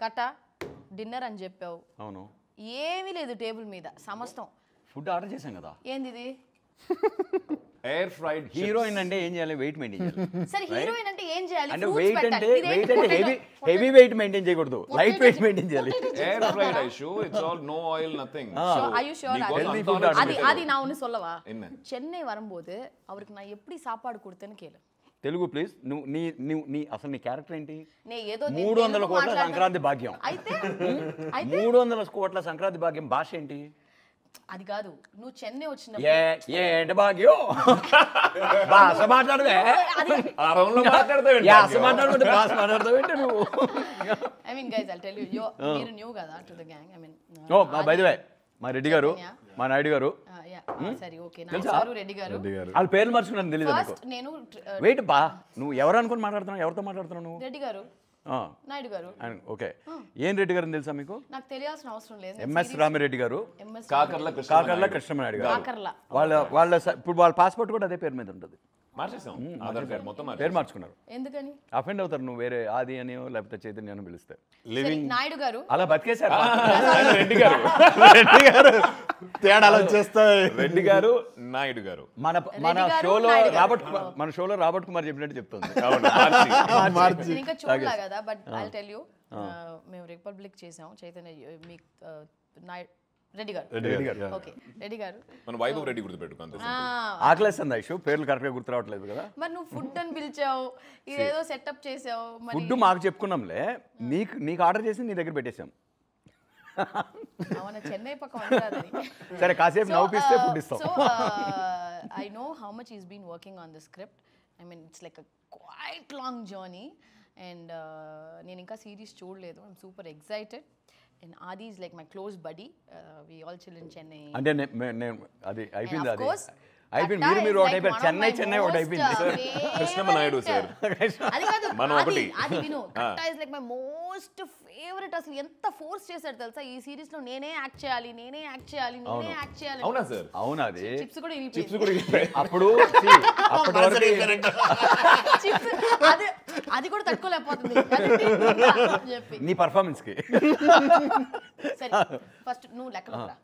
కట డిన్నర్ అని చెప్పావు. అవును. ఏమీ లేదు టేబుల్ మీద సమస్తం. ఫుడ్ ఆర్డర్ చేశాం కదా. ఏంది ఇది? ఎయిర్ ఫ్రైడ్ హీరోయిన్ అంటే ఏం చేయాలి? వెయిట్ మెయింటైన్ చేయాలి. సరే హీరోయిన్ అంటే ఏం చేయాలి? అంటే Fruits వెయిట్ పెట్టాలి. అంటే ఇదేంటి వెయిట్ అంటే potato? హెవీ వెయిట్ మెయింటైన్ చేయకూడదు, లైట్ వెయిట్ మెయింటైన్ చేయాలి. Air fried Aishu it's all no oil nothing. Are you sure? healthy food அது நான் ஒன்னு சொல்லவா? என்ன? சென்னை வரும்போது அவருக்கு நான் எப்படி சாப்பாடு கொடுத்தேன்னு கேளு. తెలుగు ప్లీజ్. నువ్వు నీ అసలు నీ క్యారెక్టర్ ఏంటి? నే ఏదో 300 కోట్ల సంక్రాంతి భాగ్యం. అయితే 300 కోట్ల సంక్రాంతి భాగ్యం భాష ఏంటి? అది కాదు, నువ్వు చెన్నై వచ్చినప్పుడు ఏంటి భాగ్యం భాష మాట్లాడవే? ఆ రౌండ్ లో మాట్లాడతావు యాస మాట్లాడుకుంటే భాష మాట్లాడతావేంటి నువ్వు? I mean guys I'll tell you మీరు న్యూ కదా to the gang. I mean oh by the way మా రెడ్డి గారు, మా నాయుడు గారు, సరే ఓకే నాయుడు గారు, రెడ్డి గారు వాళ్ళ పేర్లు మర్చుకున్నాను తెలియదు నీకు. ఫస్ట్ నేను వెయిట్ బా, నువ్వు ఎవరు అనుకుని మాట్లాడుతున్నావు? ఎవరితో మాట్లాడుతున్నావు నువ్వు? రెడ్డి గారు, నాయుడు గారు. ఓకే. ఏం రెడ్డి గారు తెలుసా మీకు? నాకు తెలియాల్సిన అవసరం లేదు. ఎంఎస్ రామిరెడ్డి గారు, ఎంఎస్ కాకర్ల కృష్ణమనాయుడు గారు. కాకర్ల వాళ్ళ ఇప్పుడు వాళ్ళ పాస్పోర్ట్ కూడా అదే పేరు మీద ఉంటుంది. మార్చేసాం ఆధార్ కార్డ్ మొత్తం పేరు మార్చుకున్నారు. ఎందుకని? అఫెండ్ అవుతారు నువ్వు వేరే ఆది అని లేకపోతే చైతన్య అని పిలిస్తే. లివింగ్ నాయుడు గారు అలా బతికేశారు. రెడ్డి గారు తేడాలు వచ్చేస్తాయి. రెడ్డి గారు నాయుడు గారు మన షోలో రాబర్ట్ కుమార్ చెప్పినట్టు చెప్తుంది. నేను ఇంకా చూడలా కదా, బట్ ఐ టెల్ యూ మేము రిపబ్లిక్ చేసాం చైతన్య మీ నాయుడు రెడ్డి గారు. ఓకే రెడ్డి గారు మన వైభవ్ రెడ్డి గుర్తుపెట్టుకుంది. ఆకలేస్తుంది ఐషు, పేర్లు కరెక్ట్గా గుర్తు రావట్లేదు కదా. మరి నువ్వు ఫుడ్ అని పిలిచావు, ఇదేదో సెటప్ చేసావు. మరి ఫుడ్ మాకు చెప్పుకున్నాంలే, నీకు ఆర్డర్ చేసి నీ దగ్గర పెట్టేశాం. అవునా, చెన్నై పక్క వంటరాదని. సరే కాసేపు నవ్వుపిస్తే ఫుడ్ ఇస్తాం. So I know how much is been working on the script. I mean it's like a quite long journey and నేను ఇంకా సిరీస్ చూడలేదు. I'm super excited. And Adi is like my close buddy. We all chill in Chennai. అంటే అది అయిపోయింది. Of course, అయిపోయింది. Katta మీరు is ఒకటి like అయిపోయారు. one of చెన్నై my ఒకటి most అయిపోయింది. కృష్ణమనాయుడు సార్. అది కాదు, మనం ఒకటి. అది విను. Katta is like my most favorite. అసలు ఎంత ఫోర్స్ చేశాడు తెలుసా ఈ సిరీస్ లో. నేనే యాక్ట్ చేయాలి. అవునా సార్? అవునా? అది చిప్స్ కూడా చిప్స్ కూడా అప్పుడు అప్పటి వరకు చిప్స్ అది కూడా తట్టుకోలేకపోతుంది చెప్పి. నీ పర్ఫార్మెన్స్ కి సరే ఫస్ట్ నువ్వు లెక్కలో రా.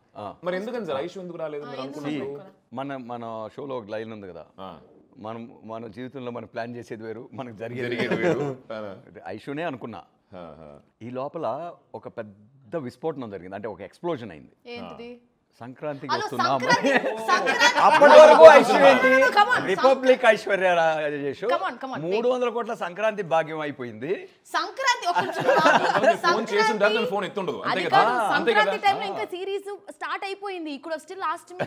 మరి ఎందుకని సార్ ఐషు ఎందుకు రాలేదు మీరు అనుకున్నారు? మన షోలో ఒక లైన్ ఉంది కదా, మన జీవితంలో మనం ప్లాన్ చేసేది వేరు, మనకు జరిగేది వేరు. ఐషునే అనుకున్నా. ఈ లోపల ఒక పెద్ద విస్ఫోటనం జరిగింది, అంటే ఒక ఎక్స్ప్లోజన్ అయింది. ఏంటిది? సంక్రాంతికి హలో, వస్తున్నాం. సంక్రాంతి అప్పటి వరకు ఐశ్వర్య ఏంటి? Republic Aishwarya Rajesh Come on, 300 కోట్ల సంక్రాంతి భాగ్యం అయిపోయింది. సంక్రాంతి ఫోన్ చేసిన తర్వాత ఫోన్ ఎత్తుండదు అంతే కదా. అంతే కదా. సంక్రాంతి టైంలో ఇంకా సిరీస్ స్టార్ట్ అయిపోయింది. ఇక్కడ స్టిల్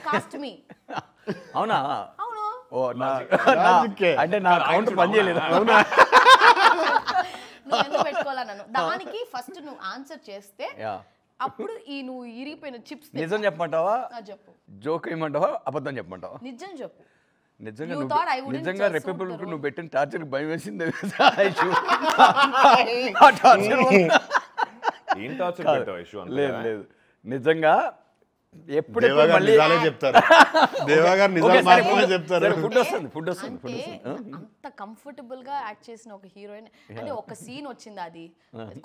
కాస్ట్ మీ. అవునా? అవును. ఓ అంటే నా కౌంటర్ పని చేయలేదు. అవునా? నువ్వు ఎందుకు పెట్టుకోవాలా నన్ను? దానికి ఫస్ట్ నువ్వు ఆన్సర్ చేస్తే అప్పుడు నువ్వు ఇరిగిపోయిన చిప్స్ నిజం చెప్పమంటావా, చెప్పు. జోక్ ఏమంటావా, అబద్ధం చెప్పమంటావా? నిజం చెప్పు. నిజంగా రిపబ్లిక్ నువ్వు పెట్టిన టార్చర్ భయం వేసింది. ఏం టార్చర్ పెట్టావు ఐషు? లేదు నిజంగా ఎప్పుడు మళ్ళీ చెప్తారు. దేవా గారు నిజాలు మాత్రమే చెప్తారు. ఫుడ్ వస్తుంది. అంత కంఫర్టబుల్ గా యాక్ట్ చేసిన ఒక హీరోయిన్ అంటే ఒక సీన్ వచ్చింది, అది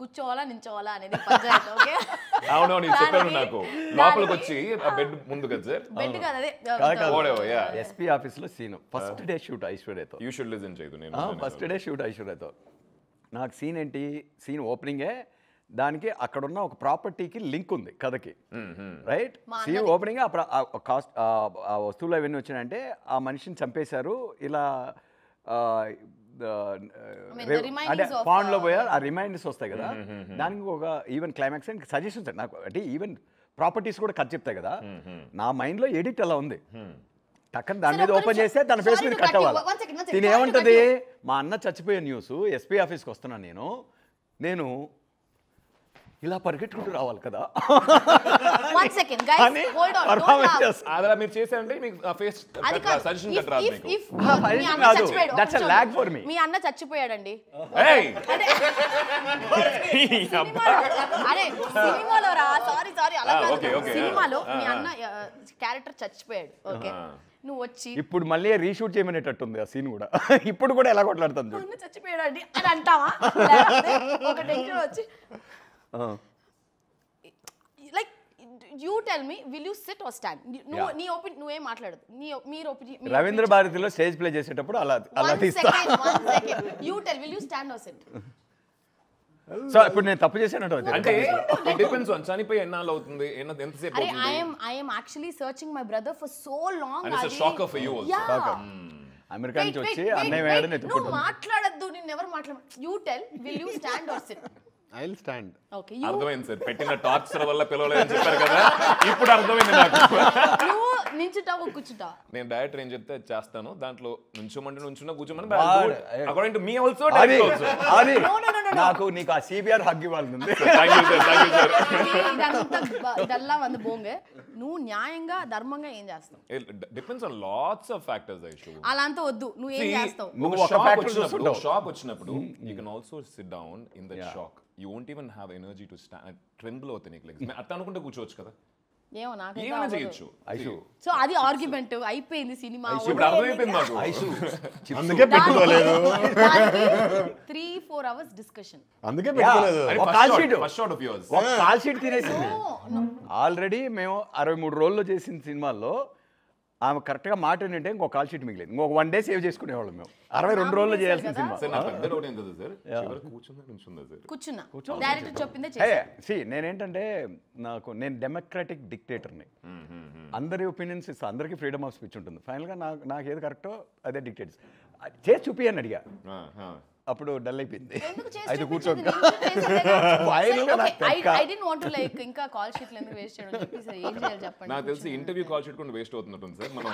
కూర్చోవాలా నించోవాలా అనేది పంచాయతీ. ఓకే అవునవును చెప్పారు నాకు. లోపలికి వచ్చి ఆ బెడ్ ముందు కదా సార్, బెడ్ కాదు అదే ఎస్పీ ఆఫీస్ లో సీన్ ఫస్ట్ డే షూట్ ఐశ్వర్యతో. యూ షుడ్ లిసన్ చేయదు. నేను ఫస్ట్ డే షూట్ ఐశ్వర్యతో. నాకు సీన్ ఏంటి, సీన్ ఓపెనింగే, దానికి అక్కడున్న ఒక ప్రాపర్టీకి లింక్ ఉంది కథకి, రైట్? సీన్ ఓపెనింగ్ కాస్ట్ ఆ వస్తువులు అవన్నీ వచ్చినాయంటే ఆ మనిషిని చంపేశారు ఇలా, అంటే పాండ్లో పోయారు, ఆ రిమైండర్స్ వస్తాయి కదా, దానికి ఒక ఈవెన్ క్లైమాక్స్ అండ్ సజెషన్స్ నాకు, అంటే ఈవెన్ ప్రాపర్టీస్ కూడా కథ చెప్తాయి కదా. నా మైండ్లో ఎడిట్ అలా ఉంది. టక్కన దాని మీద ఓపెన్ చేస్తే తన ఫేస్ మీద కట్ అవ్వాలి. దీని ఏమంటది, మా అన్న చచ్చిపోయే న్యూస్, ఎస్పీ ఆఫీస్కి వస్తున్నాను నేను ఇలా పరిగెట్టుకుంటూ రావాలి కదా. అలా మీరు చేశారంటే మీకు ఫేస్ సజెషన్ కట్ రాదు మీకు. మీ అన్న చచ్చిపోయాడండి. అరే సినిమాలో రా, సారీ సినిమాలో మీ అన్న క్యారెక్టర్ చచ్చిపోయాడు. ఓకే, నువ్వు వచ్చి ఇప్పుడు మళ్ళీ రీషూట్ చేయమనేటట్టుంది ఆ సీన్ కూడా. ఇప్పుడు కూడా ఎలా కొట్లాడుతుంది, చచ్చిపోయాడండి అని అంటావా? ఒక టెన్షన్ వచ్చి like you tell me will you sit or stand నీ ఒపీనియన్ నువ్వేం మాట్లాడదు మీరు ఒపీనియన్ రవీంద్ర భారతిలో స్టేజ్ ప్లే చేసేటప్పుడు అలా తీస్తా. You tell will you stand or sit? సో ఇప్పుడు నేను తప్పు చేశానంటే అంటే డిపెండ్స్ ఆన్ చనిపోయి ఎన్నాళ్ళు అవుతుంది ఎంతసేపు అరే I am actually searching my brother for so long. And it's a shocker for you also. Yeah. America నుంచి వచ్చి అన్నయ్య వేయడం నువ్వు ఎత్తుకుంటాను. మాట్లాడద్దు, నేను ఎవరు మాట్లాడ. You tell will you stand or sit? I will stand. Okay అర్థమైంది సార్, పెట్టిన టార్చర్ వల్ల పిలవలేదని చెప్పారు కదా, ఇప్పుడు అర్థమైంది నాకు. నువ్వు నించుంటావు కూర్చుంటావు? నేను డైరెక్టర్ ఏం చెప్తే చేస్తాను, దాంట్లో నుంచోమంటే నుంచున్నా, కూర్చోమని వాడు- అకార్డింగ్ టు మీ ఆల్సో. అది అది No. నాకు నీకు ఆ సిబిఆర్ హగ్ ఇవ్వాలి. ఇదల్లా వంద బోంగే. నువ్వు న్యాయంగా ధర్మంగా ఏం చేస్తావు? Depends on lots of factors Aishu. అలా అంతా వద్దు, నువ్వు ఏం చేస్తావు? నువ్వు ఒక ఫ్యాక్టరీ చూస్తుంటావు. షాక్ వచ్చినప్పుడు you can also SIT down in the shock. You won't even have energy to stand. Tremble అవుతాయి నీకు లెగ్స్. అట్లా అనుకుంటే కూర్చోవచ్చు కదా, ఏమో నాకు ఏమైనా చేయొచ్చు. ఐషు సో అది ఆర్గ్యుమెంట్ అయిపోయింది సినిమా. ఇప్పుడు అర్థమైపోయింది నాకు. ఐషు అందుకే పెట్టుకోలేదు. 3-4 hours డిస్కషన్. అందుకే పెట్టుకోలేదు. ఒక call sheet first shot of yours. ఒక కాల్ షీట్ తినేసింది. ఆల్రెడీ మేము 63 రోజుల్లో చేసిన సినిమాల్లో ఆమె కరెక్ట్గా మాట ఏంటంటే ఇంకొక కాల్ షీట్ మిగిలేదు. ఇంకొక 1 day సేవ్ చేసుకునేవాళ్ళం మేము. 62 రోజుల్లో చేయాల్సిన సినిమా. సార్ నాకు పెద్ద డౌట్ ఏం కదా సార్, చివరి కూర్చుందా నుంచుందా సార్? కూర్చున్నా. డైరెక్టర్ చెప్పిందే చేసా. నేనేంటంటే నేను డెమోక్రాటిక్ డిక్టేటర్ని. అందరి ఒపీనియన్స్ ఇస్తా, అందరికీ ఫ్రీడమ్ ఆఫ్ స్పీచ్ ఉంటుంది. ఫైనల్గా నాకు ఏది కరెక్టో అదే డిక్టేట్స్ చేసి చూపి అని అడిగా. అప్పుడు డల్ అయిపోయింది. అయితే కూర్చోక ఇంకా కాల్ షీట్లు ఎందుకు వేస్ట్ చేయడం చెప్పేసి ఏం చేయాలి చెప్పండి. నాకు తెలిసి ఇంటర్వ్యూ కాల్ షీట్ కూడా వేస్ట్ అవుతున్నట్టుంది సార్. మనం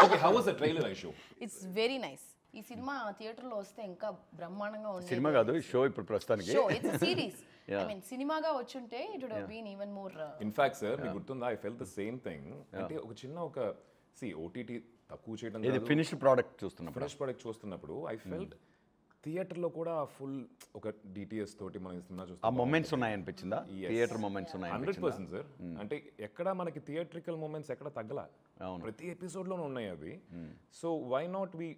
okay, how was the trailer Aishu? It's very nice. ఈ సినిమా థియేటర్ లో వస్తే ఇంకా బ్రహ్మాండంగా ఉంది. సినిమా కాదు, షో ఇప్పుడు ప్రస్తుతానికి. So it's series. I mean సినిమాగా వచ్చుంటే it would have been even more. In fact sir మీకు గుర్తుందా, I felt the same thing. అంటే ఒక చిన్న ఓటీటీ తక్కువ చేయడం, ఇది ఫినిష్డ్ ప్రోడక్ట్ చూస్తున్నప్పుడు, ఫినిష్ ప్రోడక్ట్ చూస్తున్నప్పుడు ఐ ఫెల్ట్ థియేటర్లో కూడా ఫుల్ ఒక డిటిఎస్ తోటి మనం సినిమా చూస్తాం. ఆ మొమెంట్స్ ఉన్నాయనిపించిందా? థియేటర్ మొమెంట్స్ ఉన్నాయి 100% సార్. అంటే ఎక్కడ మనకి థియేట్రికల్ మూమెంట్స్ ఎక్కడ తగ్గల, ప్రతి ఎపిసోడ్లోనూ ఉన్నాయి అవి. So why not we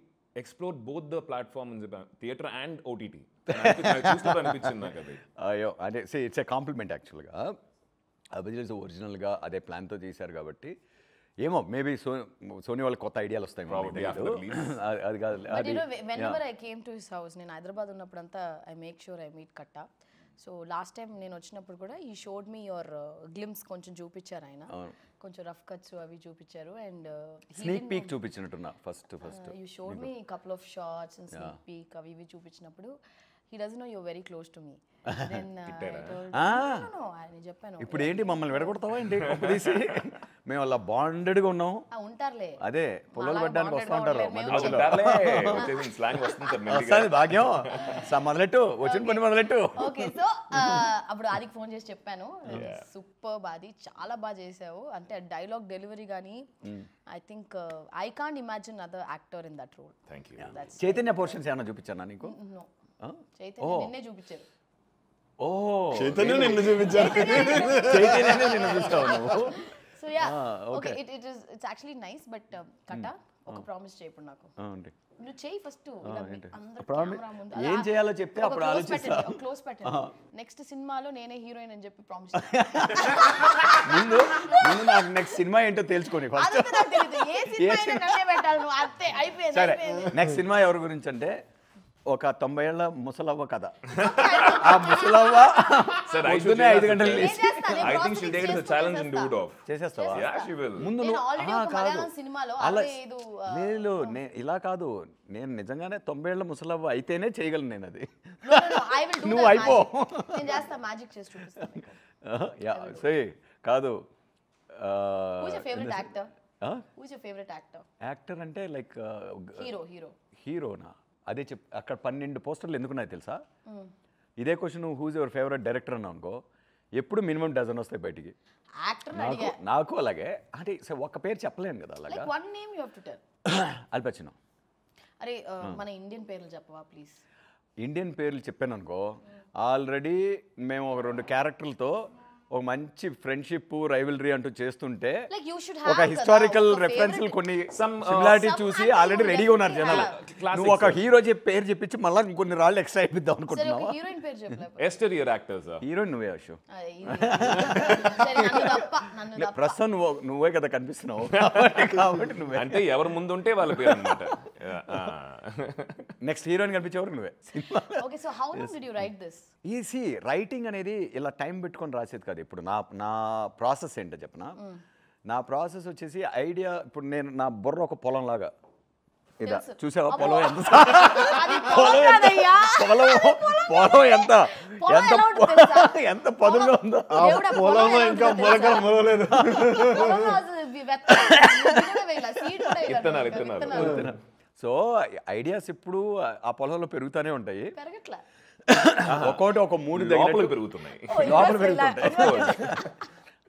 explore both the platform, theatre and OTT అనిపించింది నాకు అది. అయ్యో అంటే ఇట్స్ ఏ కాంప్లిమెంట్ యాక్చువల్గా. అభిజిత్ ఒరిజినల్గా అదే ప్లాన్తో చేశారు కాబట్టి ఏమో మేబీ సోనీ వాళ్ళకి కొత్త ఐడియాలు వస్తాయి. అది కాదు. whenever I came to his house, నేను హైదరాబాద్ ఉన్నప్పుడంతా I make sure I meet Katta. So last time నేను వచ్చినప్పుడు కూడా ఈ షోడ్ మీ యువర్ గ్లిమ్స్ కొంచెం చూపించారు ఆయన, కొంచెం రఫ్ కట్స్ అవి చూపించారు. అండ్ స్నీక్ పీక్ చూపించినట్టున్నా first you showed me couple of shorts and sneak peek అవి ఇవి చూపించినప్పుడు he doesn't know you're very close to me. Then I told no, I చెప్పాను ఇప్పుడు ఏంటి మమ్మల్ని విడగొడతావా ఏంటి తీసి? మేము అలా బాండెడ్గా ఉన్నాం. ఉంటారులే, అదే పొలాలు పడ్డానికి వస్తూ ఉంటారు. భాగ్యం మొదలెట్టు, వచ్చిన పని మొదలెట్టు. ఓకే, సో అప్పుడు ఆదికి ఫోన్ చేసి చెప్పాను, సూపర్ అది చాలా బాగా చేసావు. అంటే డైలాగ్ డెలివరీ కానీ I think I can't imagine other actor in that role. Thank you. Chaitanya portions ఏమన్నా చూపించానా నీకు? చైతన్య నిన్నే చూపించారు. ఓ చైతన్య నిన్ను చూపించారు. చైతన్యనే నిన్ను చూస్తావు నువ్వు. So yeah okay, it's actually nice. But కట్ట ఒక ప్రామిస్ చేయప్పుడు నాకు నువ్వు చేయి ఫస్ట్. ఏం చేయాలో చెప్తే అప్పుడు ఆలోచిస్తా. క్లోజ్ పెట్టండి. నెక్స్ట్ సినిమాలో నేనే హీరోయిన్ అని చెప్పి ప్రామిస్. ముందు నాకు నెక్స్ట్ సినిమా ఏంటో తెలుసుకొని ఫస్ట్. సరే, నెక్స్ట్ సినిమా ఎవరి గురించి అంటే ఒక 90 ఏళ్ల ముసలవ్వ కథ. ఆ ముసలవ్వ పొద్దున్నే 5 గంటలు చేసేస్తావా? ముందు కాదు అలా లేదు, ఇలా కాదు, నేను నిజంగానే 90 ఏళ్ల ముసలవ్వ అయితేనే చేయగలను నేను అది. నువ్వు అయిపో సరే కాదు. యాక్టర్ అంటే లైక్ హీరోనా? అదే అక్కడ 12 పోస్టర్లు ఎందుకున్నాయి తెలుసా? ఇదే question who's your favourite director అన్నా అనుకో, ఎప్పుడు మినిమం డజన్ వస్తాయి బయటికి. నాకు అలాగే. అంటే ఒక్క పేరు చెప్పలేను కదా అలాగా. అల్ పచినో. అరే మన ఇండియన్ పేర్లు చెప్పవా ప్లీజ్? ఇండియన్ పేర్లు చెప్పాను అనుకో, ఆల్రెడీ మేము ఒక 2 క్యారెక్టర్లతో ఒక మంచి ఫ్రెండ్షిప్ రైవలరీ అంటూ చేస్తుంటే Like you should ఒక have హిస్టారికల్ కదా, ఒక రెఫరెన్స్ favorite- కొన్ని Some, సిమిలారిటీ some చూసి అంటే ఆల్రెడీ you రెడీగా ఉన్నారు definitely జనాలు. have. నువ్వు ఒక హీరో పేరు చెప్పించి మళ్ళీ ఇంకొన్ని రాళ్ళు ఎక్స్ట్రా అయిపోద్దాం సరే అనుకుంటున్నావా? ఒక హీరోయిన్ పేరు చెప్పలేదు ఎస్టర్ ఇయర్ యాక్టర్స్ హీరోయిన్ నువ్వే అశు. నన్ను ప్రస్తుతం నువ్వే కదా కనిపిస్తున్నావు కాబట్టి నువ్వే. అంటే ఎవరు ముందు ఉంటే వాళ్ళ పేరు అనమాట. నెక్స్ట్ హీరోయిన్ కనిపించేవరకు నువ్ే. Okay so how did you write this? Easy writing అనేది ఇలా టైం పెట్టుకొని రాసేది కాదు. ఇప్పుడు నా ప్రాసెస్ ఏంటో చెప్పనా? నా ప్రాసెస్ వచ్చేసి ఐడియా, ఇప్పుడు నేను నా బుర్ర ఒక పొలం లాగా ఇదా చూసావా? పొలం ఎంత పొలం ఎంత ఎంత పదులుగా ఉందో. పొలంలో ఇంకా మొలకలు మొదలలేదు. ఇత్తనాలు. సో ఐడియాస్ ఇప్పుడు ఆ పొలంలో పెరుగుతూనే ఉంటాయి. పెరగట్లా ఒక్కోటి ఒక మూడు లోపలికి పెరుగుతున్నాయి. లోపల పెరుగుతుంటాయి.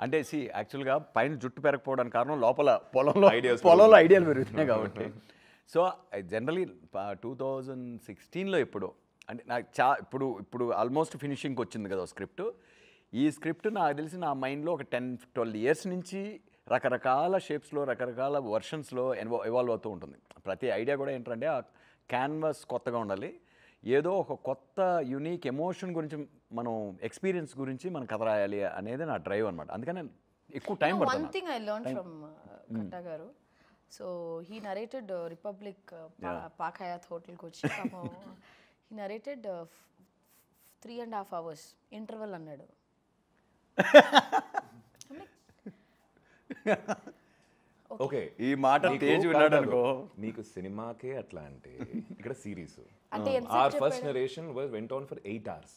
అంటే యాక్చువల్గా పైన జుట్టు పెరగకపోవడానికి కారణం లోపల పొలంలో ఐడియాలు పెరుగుతున్నాయి కాబట్టి. సో జనరలీ 2016లో ఎప్పుడో అంటే నాకు ఇప్పుడు ఆల్మోస్ట్ ఫినిషింగ్కి వచ్చింది కదా స్క్రిప్ట్. ఈ స్క్రిప్ట్ నాకు తెలిసి నా మైండ్లో ఒక 10-12 ఇయర్స్ నుంచి రకరకాల షేప్స్లో రకరకాల వర్షన్స్లో ఎవాల్వ్ అవుతూ ఉంటుంది. ప్రతి ఐడియా కూడా ఏంటంటే ఆ క్యాన్వాస్ కొత్తగా ఉండాలి, ఏదో ఒక కొత్త యూనిక్ ఎమోషన్ గురించి మనం ఎక్స్పీరియన్స్ గురించి మనం కథ రాయాలి అనేది నా డ్రైవ్ అనమాట. అందుకని ఎక్కువ టైం పడుతుంది. One thing I learn from Katta garu, so he narrated Republic Park Hyatt హోటల్కి వచ్చి హీ నరేటెడ్ 3.5 hours ఇంటర్వెల్ అన్నాడు. ఓకే ఈ మాట తేజ్ విన్నాడు అనుకో. నీకు సినిమాకే అట్లా అంటే ఇక్కడ సిరీస్. అంటే our first narration went on for 8 hours.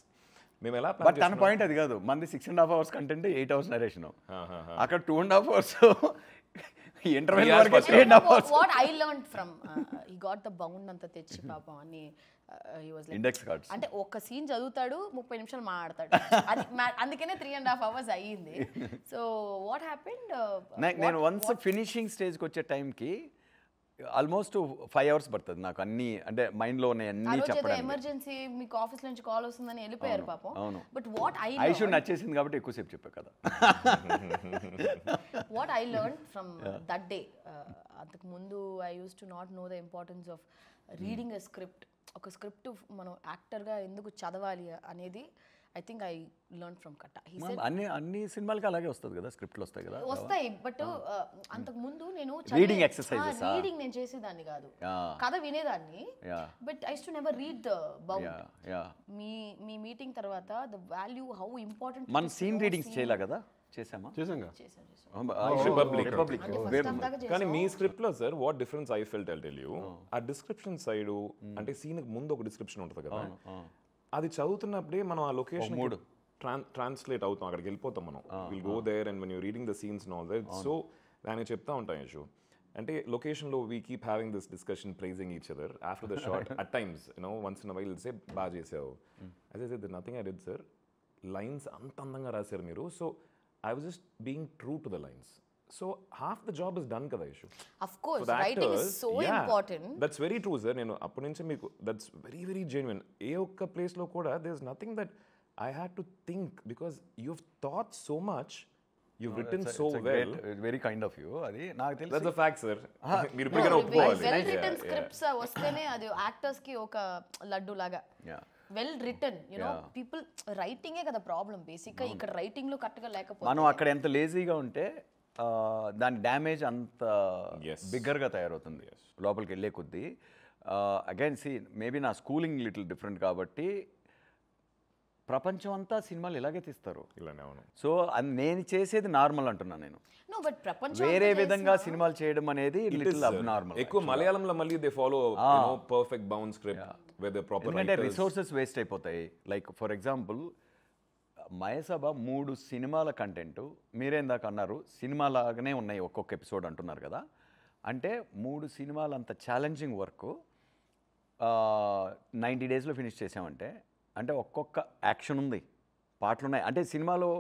మేము ఎలా బట్ తన పాయింట్ అది కాదు. మంది 6.5 hours కంటెంట్ 8 hours నరేషన్, అక్కడ 2.5 hours ఇంటర్వెల్ వరకు 3.5 hours. What I learn from he got the bound అంతా తెచ్చి పాపం అని he was like index cards అంటే ఒక సీన్ చదువుతాడు 30 నిమిషాలు మాట్లాడతాడు. అది అందుకనే 3.5 hours అయ్యింది. సో వాట్ హ్యాపెండ్, నేను వన్స్ ఫినిషింగ్ స్టేజ్కి వచ్చే టైంకి ఆల్మోస్ట్ 5 hours పడుతుంది నాకు అన్ని అంటే మైండ్లో ఉన్నాయి అన్నీ చెప్పడానికి. ఎమర్జెన్సీ మీకు ఆఫీస్ నుంచి కాల్ వస్తుందని వెళ్ళిపోయారు పాపం. అవును. బట్ వాట్ ఐ షుడ్ నచ్చేసింది కాబట్టి ఎక్కువసేపు చెప్పా కదా. What I learn from that day, అంతకు ముందు I use to not know the importance of reading a script. ఒక స్క్రిప్ట్ మనం యాక్టర్గా ఎందుకు చదవాలి అనేది I think I learn from Katta. అన్ని సినిమాలకి అలాగే వస్తుంది కదా, స్క్రిప్ట్లు వస్తాయి కదా. వస్తాయి బట్ అంతకు ముందు నేను రీడింగ్ ఎక్సర్సైజెస్ రీడింగ్ నేను చేసేదాన్ని కాదు, కథ వినేదాన్ని. But I to never read the bound. Me meeting తర్వాత ద వాల్యూ హౌ ఇంపార్టెంట్. మన సీన్ రీడింగ్స్ చేయలే కదా, చేసామా? చేసాంగా. రిపబ్లిక్. కానీ మీ స్క్రిప్ట్ లో sir what difference I felt I'll tell you, ఆ డిస్క్రిప్షన్ సైడ్ అంటే సీన్ ముందు ఒక డిస్క్రిప్షన్ ఉంటుంది కదా, అది చదువుతున్నప్పుడే మనం ఆ లొకేషన్ ట్రాన్స్లేట్ అవుతాం, అక్కడికి వెళ్ళిపోతాం మనం. Will go there and when you reading the scenes and all that. So దానికి చెప్తా ఉంటాం యశు, అంటే లొకేషన్లో we keep having this discussion praising each other after the shot. At times once in while say బాగా చేసావు, అదే said nothing I did sir, lines అంత అందంగా రాశారు మీరు. So I was just being true to the lines. So half the job is done kada Ishu. Of course, writing is so important. That's very true sir. Nenu appu nunchi meeku that's very very genuine. Ee okka place lo kuda there's nothing that I had to think because you've thought so much, you've written so well. Very kind of you. Adi naaku telusu. That's a fact sir. Meer ippudikana oppukovali. Well written scripts vastene adi oka ki oka laddu laga. Yeah. Well written people రైటింగే కదా problem బేసిక్గా. ఇక్కడ రైటింగ్లో కరెక్ట్గా లేకపోతే మనం అక్కడ ఎంత లేజీగా ఉంటే దాని డ్యామేజ్ అంత బిగ్గర్గా తయారవుతుంది లోపలికి వెళ్ళే కొద్దీ. అగైన్ సి మేబీ నా స్కూలింగ్ లిటిల్ డిఫరెంట్ కాబట్టి ప్రపంచం అంతా సినిమాలు ఇలాగే తీస్తారు. సో నేను చేసేది నార్మల్ అంటున్నాను నేను. వేరే విధంగా సినిమాలు చేయడం అనేది లిటిల్ అబ్నార్మల్. ఎక్కువ మలయాళంలో మళ్ళీ they follow perfect bound script with the proper ఎందుకంటే రిసోర్సెస్ వేస్ట్ అయిపోతాయి. లైక్ ఫర్ ఎగ్జాంపుల్ మయసభ 3 సినిమాల కంటెంట్ మీరేందాక అన్నారు సినిమాలాగానే ఉన్నాయి ఒక్కొక్క ఎపిసోడ్ అంటున్నారు కదా. అంటే 3 సినిమాలు అంత ఛాలెంజింగ్ వర్క్ 90 daysలో ఫినిష్ చేసామంటే అంటే ఒక్కొక్క యాక్షన్ ఉంది, పాటలు ఉన్నాయి. అంటే సినిమాలో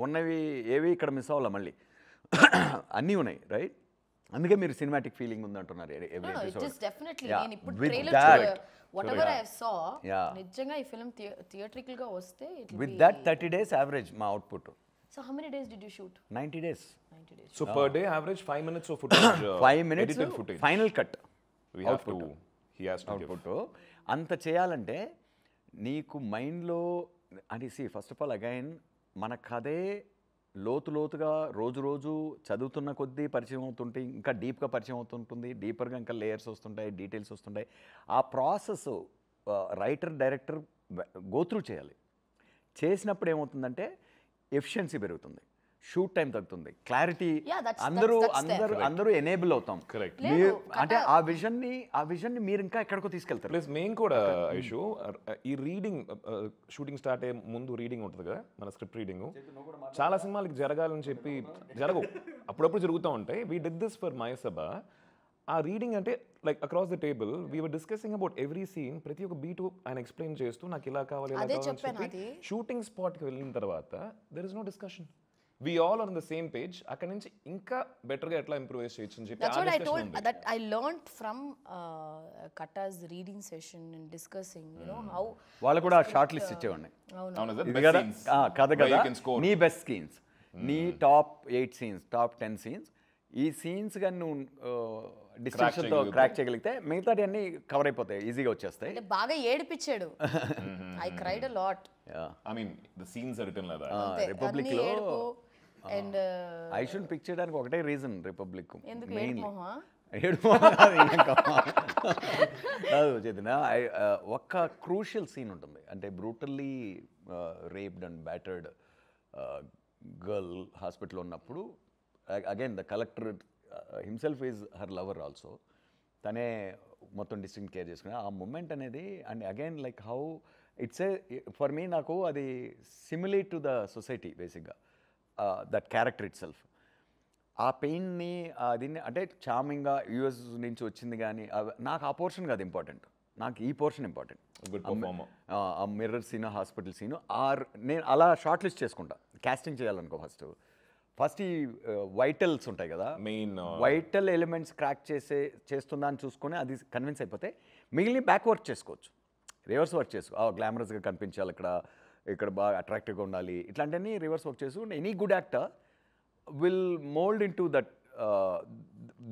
ఉన్నవి ఏవి ఇక్కడ మిస్ అవ్వాలి, మళ్ళీ అన్నీ ఉన్నాయి రైట్. అందుకే మీరు సినిమాటిక్ ఫీలింగ్ ఉంది అంటున్నారు. whatever I saw, Yeah. నిజంగా ఈ ఫిల్మ్ థియేట్రికల్ గా వస్తే విత్ దట్ 30 days యావరేజ్ మా output. So how many days did you shoot? 90 days. 90 days. So per day average 5 minutes of footage. 5 minutes edited footage. Final cut We have to. He has to give. Output. అంత చేయాలంటే నీకు మైండ్లో అని first of all again మన కథే లోతుగా రోజు చదువుతున్న కొద్దీ పరిచయం అవుతుంటే ఇంకా డీప్గా పరిచయం అవుతుంటుంది, డీపర్గా ఇంకా లేయర్స్ వస్తుంటాయి, డీటెయిల్స్ వస్తుంటాయి. ఆ ప్రాసెస్ రైటర్ డైరెక్టర్ గోత్రూ చేయాలి. చేసినప్పుడు ఏమవుతుందంటే ఎఫిషియన్సీ పెరుగుతుంది, షూట్ టైం తగ్గుతుంది, క్లారిటీ, అందరూ ఎనేబుల్ అవుతాం. Correct. అంటే ఆ విజన్ని మీరు ఇంకా ఎక్కడికో తీసుకెళ్తారు. ప్లస్ మేము కూడా ఐషు ఈ రీడింగ్ షూటింగ్ స్టార్ట్ అయ్యే ముందు రీడింగ్ ఉంటుంది కదా, మన స్క్రిప్ట్ రీడింగ్ చాలా సినిమాలకి జరగాలని చెప్పి జరగవు, అప్పుడప్పుడు జరుగుతూ ఉంటాయి. We did this for Mayasabha. ఆ రీడింగ్ అంటే like across the table we were discussing about every scene, ప్రతి ఒక్క బీట్ ఆయన ఎక్స్ప్లెయిన్ చేస్తూ నాకు ఇలా కావాలి ఇలా కావాలి. షూటింగ్ స్పాట్కి వెళ్ళిన తర్వాత there is no discussion, we all are on the same page. అక్కడ నుంచి ఇంకా బెటర్ గా ఎట్లా ఇంప్రూవైజ్ చేయొచ్చు అని చెప్పి That's what I told, that I learned from Katta's reading session and discussing, you know, how వాళ్ళు కూడా షార్ట్ లిస్ట్ ఇచ్చేవాడిని. ఇది కదా కథ కదా, నీ బెస్ట్ సీన్స్, నీ టాప్ 8 సీన్స్, టాప్ 10 సీన్స్, ఈ సీన్స్ కానీ నువ్వు డిస్టింక్షన్తో క్రాక్ చేయగలిగితే మిగతాటి అన్ని కవర్ అయిపోతాయి, ఈజీగా వచ్చేస్తాయి. అంటే బాగా ఏడిపించాడు. I cried a lot. I mean the scenes are written like that. Republic లో ఐ షుడ్ పిక్ చేయడానికి ఒకటే రీజన్, రిపబ్లిక్ చదివిన ఒక్క క్రూషియల్ సీన్ ఉంటుంది. అంటే brutally raped and battered girl హాస్పిటల్లో ఉన్నప్పుడు, again the collector himself is her lover also, తనే మొత్తం డిస్ట్రిక్ట్ కేర్ చేసుకుని ఆ మూమెంట్ అనేది. And again like how it's A for me, నాకు అది సిమిలేట్ టు ద సొసైటీ బేసిక్గా, దట్ క్యారెక్టర్ ఇట్ సెల్ఫ్. ఆ పెయిన్ని దీన్ని అంటే చార్మింగ్గా యూఎస్ నుంచి వచ్చింది కానీ నాకు ఆ పోర్షన్ కాదు ఇంపార్టెంట్, నాకు ఈ పోర్షన్ ఇంపార్టెంట్. ఆ మిర్రర్ సీను, హాస్పిటల్ సీను, నేను అలా షార్ట్ లిస్ట్ చేసుకుంటా. క్యాస్టింగ్ చేయాలనుకో ఫస్ట్ ఈ వైటల్స్ ఉంటాయి కదా, మెయిన్ వైటల్ ఎలిమెంట్స్ క్రాక్ చేస్తుందా అని చూసుకొని అది కన్విన్స్ అయిపోతే మిగిలిన బ్యాక్ వర్క్ చేసుకోవచ్చు, రివర్స్ వర్క్ చేసుకో, గ్లామరస్గా కనిపించాలి, ఇక్కడ బాగా అట్రాక్టివ్గా ఉండాలి, ఇట్లాంటివన్నీ రివర్స్ వర్క్ చేసుకుంటే any good actor will mould in to that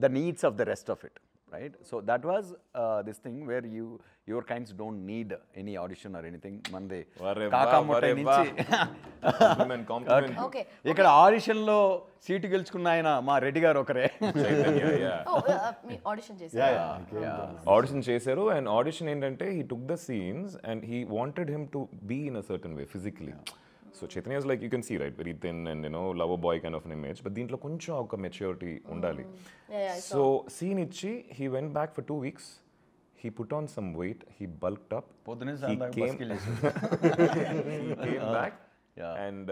the needs of the rest of it, right? So that was this thing where your kinds don't need any audition or anything. Mande kaka motta nunchi okay ikkada audition lo seat geluchukunna ayana ma reddy garu okare me audition chesaru audition chesaru and audition endante he took the scenes and he wanted him to be in a certain way physically. So Chaitanya is like, you can see, right, very thin and, you know, lover boy kind of an image, but deentlo koncham oka maturity undali. So scene ichi he went back for 2 weeks, he put on some weight, he bulked up, he came back and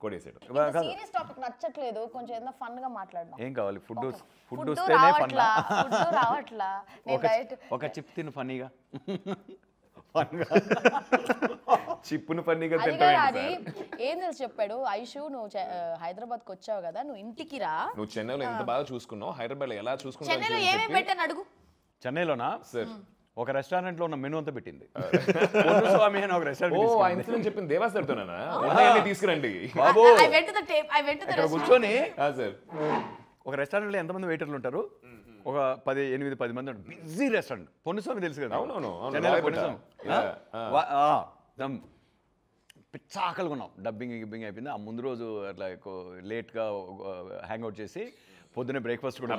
కొడేసాడు. Serious topic నచ్చట్లేదు, కొంచెం ఏదైనా fun గా మాట్లాడదాం. ఏం కావాలి? Food వస్తేనే fun. Food రావట్లా, నేను డైరెక్ట్ ఒక చిప్ తిను ఫన్నీగా. చిప్పును ఫన్నీగా అది ఏం తెలుసు చెప్పాడు ఐషు, నువ్వు హైదరాబాద్కి వచ్చావు కదా, నువ్వు ఇంటికి రా, నువ్వు చెన్నైలో ఎంత బాగా చూసుకున్నావు, హైదరాబాద్లో ఎలా చూసుకున్నావు, చెన్నైలో ఏమేమి పెట్టాను అడుగు. చెన్నైలోనా సార్ ఒక రెస్టారెంట్లో ఉన్న మెనూ అంతా పెట్టింది. స్వామి అని ఒక రెస్టారెంట్ చెప్పింది దేవాసరితోనా తీసుకురండి కూర్చొని. ఒక రెస్టారెంట్లో ఎంతమంది వెయిటర్లు ఉంటారు? ఒక 8-10 మంది ఉంటారు. Busy restaurant. పొన్నుస్వామి తెలుసు కదా, పిచ్చ ఆకలిగా ఉన్నాం. డబ్బింగ్ అయిపోయింది. ఆ ముందు రోజు అట్లా లేట్గా హ్యాంగ్ అవుట్ చేసి పొద్దున్నే బ్రేక్ఫాస్ట్ కూడా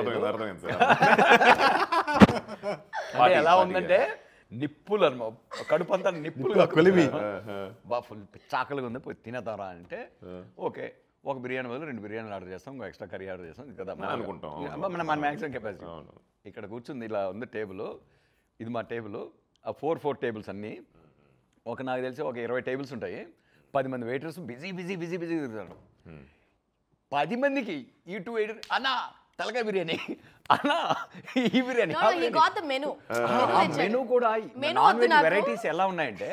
ఎలా ఉందంటే నిప్పులు అన్న కడుపు అంతా నిప్పులుగా కొలిమి ఫుల్ చాకలిగా ఉంది, పోయి తినేతారా అంటే ఓకే ఒక బిర్యానీ బదులు 2 బిర్యానీలు ఆర్డర్ చేస్తాం, ఇంకో ఎక్స్ట్రా కర్రీ ఆర్డర్ చేస్తాం కదా అనుకుంటాం. మన మ్యాక్సిమం కెపాసిటీ. ఇక్కడ కూర్చుంది ఇలా ఉంది టేబుల్, ఇది మా టేబుల్. ఆ 4 టేబుల్స్ అన్నీ ఒక నాకు తెలిసి ఒక 20 టేబుల్స్ ఉంటాయి. 10 మంది వెయిటర్స్ బిజీ తిరుగుతారు. 10 మందికి ఈ 2 వెయిటర్ అన్నా తలకాయ బిర్యానీ, అన్నా ఈ బిర్యానీ. మెనూ కూడా నాన్ వెజ్ వెరైటీస్ ఎలా ఉన్నాయంటే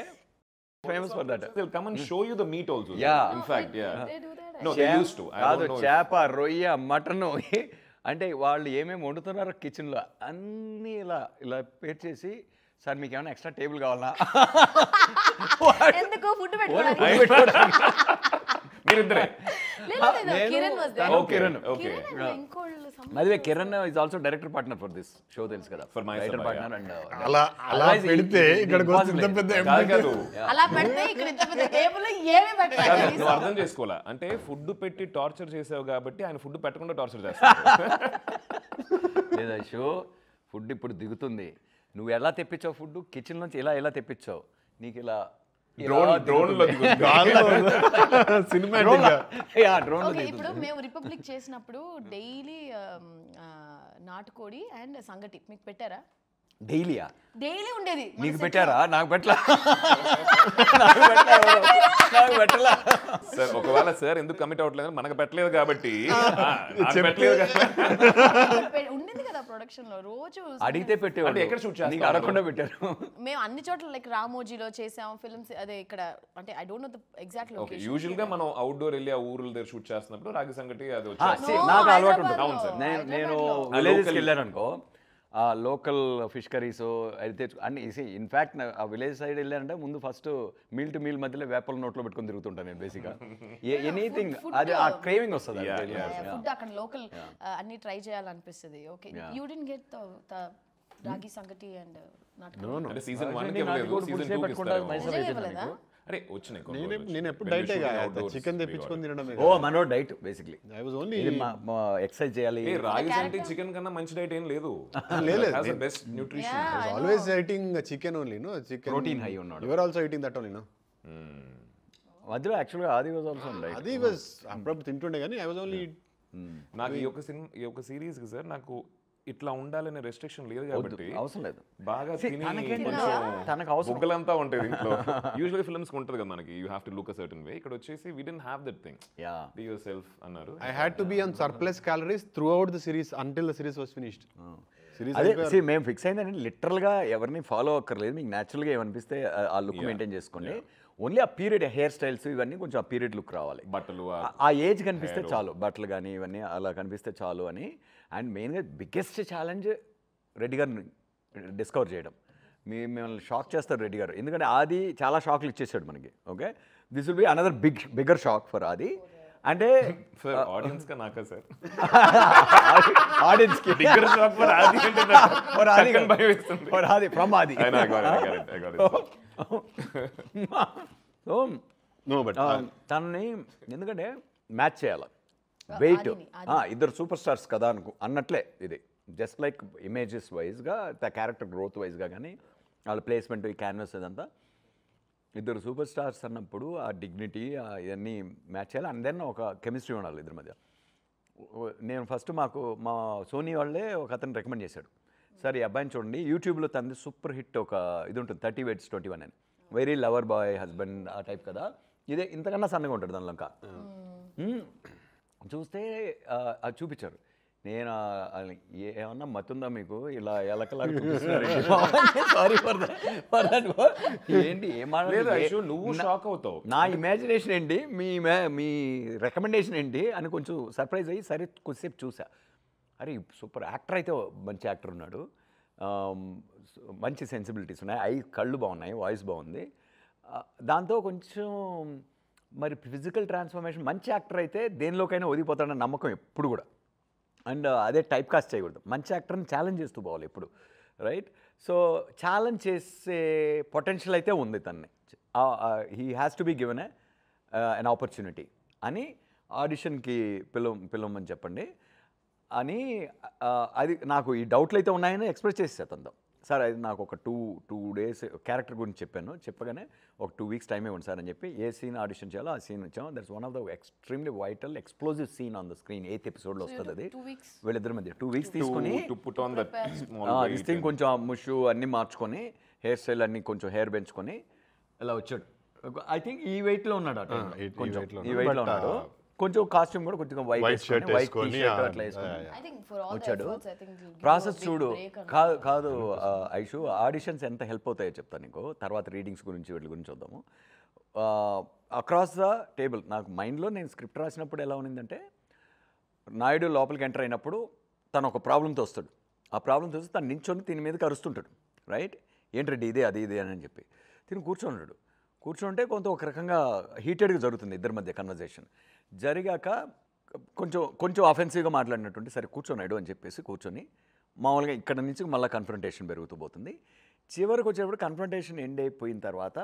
famous for that. They'll come and show you the meat also. Yeah. In fact, yeah. No, they used to. కాదు, చేప, రొయ్య, మటన్, అంటే వాళ్ళు ఏమేమి వండుతున్నారో కిచెన్లో అన్నీ ఇలా పేర్ చేసి సార్ మీకు ఏమైనా ఎక్స్ట్రా టేబుల్ కావాలా? ఎందుకు ఫుడ్ పెట్టుకోవడానికి? మీరిద్దరే? Kiran was there. Kiran. Okay. Kiran and ఇంకోళ్ళు మధ్య Kiran is also director partner for this show, తెలుసు కదా, For my writer Sabha, partner and అలా పెడితే ఇక్కడికి వచ్చి ఇంత పెద్ద కాదు అలా పెడితే ఇక్కడ ఇంత పెద్ద టేబుల్ ఏమి పెట్టాలి? నువ్వు అర్థం చేసుకోవాలా అంటే ఫుడ్ పెట్టి టార్చర్ చేసావు కాబట్టి ఆయన ఫుడ్ పెట్టకుండా టార్చర్ చేస్తాడు. లేదా షో ఫుడ్ ఇప్పుడు దిగుతుంది, నువ్వు ఎలా తెప్పించావు ఫుడ్, కిచెన్ నుంచి ఎలా తెప్పించావు, నీకు ఇలా డ్రోన్ లో సినిమాటిక్ డ్రోన్ ఓకే, ఇప్పుడు మేము రిపబ్లిక్ చేసినప్పుడు డైలీ నాటుకోడి అండ్ సంగటి మీకు పెట్టారా? డైలీయా? డైలీ ఉండేది. నీకు పెట్టారా? నాకు పెట్టలా. సార్ ఒకవేళ సార్ ఎందుకు కమిట్ అవ్వట్లేదు, మనకు పెట్టలేదు కాబట్టి పెట్టలేదు ఉండేది కదా ప్రొడక్షన్ లో రోజు. అడిగితే పెట్టేవాడు. అంటే ఎక్కడ షూట్ చేస్తారు? నీకు అడగకుండా పెట్టారు. మేము అన్ని చోట్ల లైక్ రామోజీలో చేసాం ఫిల్మ్స్, అదే ఇక్కడ అంటే I don't know the exact location. Usual గా మనం అవుట్డోర్ వెళ్ళి ఆ ఊర్ల దగ్గర షూట్ చేస్తున్నప్పుడు రాగి సంగటి అది See, వచ్చి నాకు అలవాటు ఉంటుంది. అవును సార్. నేను విలేజెస్కి వెళ్ళాను అనుకో, ఆ లోకల్ ఫిష్ కర్రీస్ అయితే అన్ని ఇన్ఫ్యాక్ట్ ఆ విలేజ్ సైడ్ వెళ్ళానంటే ముందు ఫస్ట్ మీల్ టు మీల్ మధ్యలో వేపల నోట్లో పెట్టుకొని తిరుగుతుంటాను నేను బేసిక్గా. ఎనీథింగ్ అది ఆ క్రేవింగ్ వస్తుంది. ఫుడ్ అక్కడ లోకల్ అన్ని ట్రై చేయాలనిపిస్తుంది. Okay, you didn't get the రాగి సంగటి అండ్ నాటుకోడి? అంటే సీజన్ 1 కి ఇవ్వలేదు, సీజన్ 2 కి ఇస్తారు. అరే వచ్చినాయి నేను ఎప్పుడు డైట్ చికెన్ తెప్పించుకొని తినడమే. ఓ mono diet basically. I was only exercise చేయాలి. రాగి సంగటి చికెన్ కన్నా మంచి డైట్ ఏం లేదు. లేదు best nutrition. Always eating chicken only, no chicken protein high ఉన్నాడు. You are also eating that only, no? మధ్యలో యాక్చువల్గా ఆది వాజ్ ఆల్సో డైట్. అది వాజ్ అప్పుడప్పుడు తింటుండే కానీ ఐ వాజ్ ఓన్లీ. నాకు ఈ యొక్క సిరీస్ కి సార్ నాకు ఇట్లా ఉండాలనే రెస్ట్రిక్షన్ లేదు కాబట్టి అవసరం లేదు. బాగా తిని తనకు అవసరం బుగ్గలంతా ఉంటుంది ఇంట్లో. యూజువల్లీ ఫిల్మ్స్ ఉంటుంది కదా మనకి, you have to look a certain way. ఇక్కడ వచ్చేసి we didn't have that thing. Be yourself అన్నారు. I had to be on surplus calories throughout the series until the series was finished. అదే మేము fix అయిందని లిటరల్గా ఎవరిని follow అక్కర్లేదు, మీకు న్యాచురల్గా ఏమనిపిస్తే ఆ లుక్ మెయింటైన్ చేసుకోండి. ఓన్లీ ఆ పీరియడ్ హెయిర్ స్టైల్స్ ఇవన్నీ కొంచెం ఆ పీరియడ్ లుక్ రావాలి, బట్టలు ఆ ఏజ్ కనిపిస్తే చాలు, బట్టలు కానీ ఇవన్నీ అలా కనిపిస్తే చాలు అని. అండ్ మెయిన్గా బిగ్గెస్ట్ ఛాలెంజ్ రెడ్డి గారిని డిస్కవర్ చేయడం. మిమ్మల్ని షాక్ చేస్తారు రెడ్డి గారు, ఎందుకంటే ఆది చాలా షాక్లు ఇచ్చేసాడు మనకి. Okay, this will be another bigger shock for ఆది. అంటే ఆడియన్స్ కా నాకా సార్? ఆడియన్స్ కి బిగ్గర్ షాక్ ఫర్ ఆది అంటే ఫర్ ఆది భయం వేస్తుంది. ఫర్ ఆది ఫ్రమ్ ఆది. సో నో బట్ తనని ఎందుకంటే మ్యాచ్ చేయాలి వెయిట్. ఇద్దరు సూపర్ స్టార్స్ కదా అన్నట్లే ఇది, జస్ట్ లైక్ ఇమేజెస్ వైజ్గా ద క్యారెక్టర్ గ్రోత్ వైజ్గా కానీ వాళ్ళ ప్లేస్మెంట్ ఈ క్యాన్వస్ ఇదంతా ఇద్దరు సూపర్ స్టార్స్ అన్నప్పుడు ఆ డిగ్నిటీ ఇవన్నీ మ్యాచ్ చేయాలి. అండ్ దెన్ ఒక కెమిస్ట్రీ ఉండాలి ఇద్దరి మధ్య. నేను ఫస్ట్ మా సోనీ వాళ్ళే ఒక అతను రికమెండ్ చేశాడు, సార్ ఈ అబ్బాయిని చూడండి, యూట్యూబ్లో తనది సూపర్ హిట్ ఒక ఇది ఉంటుంది 30 Weights 21 అని, వెరీ లవర్ బాయ్ హస్బెండ్ ఆ టైప్ కదా, ఇదే ఇంతకన్నా సన్నగా ఉంటాడు దానిలో. ఇంకా చూస్తే అది చూపించారు. నేను ఏమన్నా మతుందా మీకు, ఇలా ఎలకలాగా సారీ ఫర్ దట్ ఏంటి నువ్వు షాక్ అవుతావు, నా ఇమాజినేషన్ ఏంటి, మీ రికమెండేషన్ ఏంటి అని కొంచెం సర్ప్రైజ్ అయ్యి సరే కొద్దిసేపు చూసా. అరే సూపర్ యాక్టర్ అయితే మంచి యాక్టర్ ఉన్నాడు, మంచి సెన్సిబిలిటీస్ ఉన్నాయి, కళ్ళు బాగున్నాయి, వాయిస్ బాగుంది, దాంతో కొంచెం మరి ఫిజికల్ ట్రాన్స్ఫర్మేషన్, మంచి యాక్టర్ అయితే దేనిలోకైనా ఒదిగిపోతాడన్న నమ్మకం ఎప్పుడు కూడా. అండ్ అదే టైప్ కాస్ట్ చేయకూడదు, మంచి యాక్టర్ని ఛాలెంజ్ చేస్తూ పోవాలి ఎప్పుడు, రైట్? సో ఛాలెంజ్ చేసే పొటెన్షియల్ అయితే ఉంది తన్ని, he has to be given an opportunity అని ఆడిషన్కి పిలవమని చెప్పండి అని. అది నాకు ఈ డౌట్లు అయితే ఉన్నాయని ఎక్స్ప్రెస్ చేసేసా తనతో. సార్ అది నాకు ఒక టూ డేస్ క్యారెక్టర్ గురించి చెప్పగానే ఒక 2 weeks టైం ఇవ్వండి సార్ అని చెప్పి ఏ సీన్ ఆడిషన్ చేయాలో ఆ సీన్ ఇచ్చాము. That's one of the extremely vital explosive scene on the screen. 8th episodeలో వస్తుంది అది. వీళ్ళిద్దరి మధ్య 2 weeks తీసుకుని దిస్ థింగ్ కొంచెం ముషు అన్నీ మార్చుకొని హెయిర్ స్టైల్ అన్నీ కొంచెం హెయిర్ పెంచుకొని ఇలా వచ్చాడు. ఐ థింక్ ఈ వెయిట్లో ఉన్నాడు, కొంచెం ఈ వెయిట్లో ఉన్నాడు, కొంచెం కాస్ట్యూమ్ కూడా కొంచెం వైట్ షర్ట్ అట్లా వేసుకొని వచ్చాడు. ప్రాసెస్ చూడు, కాదు ఐషు, ఆడిషన్స్ ఎంత హెల్ప్ అవుతాయో చెప్తాను నీకు తర్వాత, రీడింగ్స్ గురించి వీటి గురించి చూద్దాము. అక్రాస్ ద టేబుల్ నాకు మైండ్లో నేను స్క్రిప్ట్ రాసినప్పుడు ఎలా ఉన్నిందంటే, నాయుడు లోపలికి ఎంటర్ అయినప్పుడు తను ఒక ప్రాబ్లంతో వస్తాడు, ఆ ప్రాబ్లంతో వస్తే తను నించొని దీని మీదకి అరుస్తుంటాడు, రైట్? ఏంటంటే ఇదే అది ఇదే అని చెప్పి తిని కూర్చోన్నాడు. కూర్చుంటే కొంత ఒక రకంగా హీటెడ్గా జరుగుతుంది ఇద్దరి మధ్య కన్వర్జేషన్. జరిగాక కొంచెం అఫెన్సివ్గా మాట్లాడినట్టుంటే సరే కూర్చోన్నాడు అని చెప్పేసి కూర్చొని మామూలుగా ఇక్కడ నుంచి మళ్ళీ కన్ఫ్రంటేషన్ పెరుగుతూ పోతుంది. చివరికి వచ్చేటప్పుడు కన్ఫ్రంటేషన్ ఎండ్ అయిపోయిన తర్వాత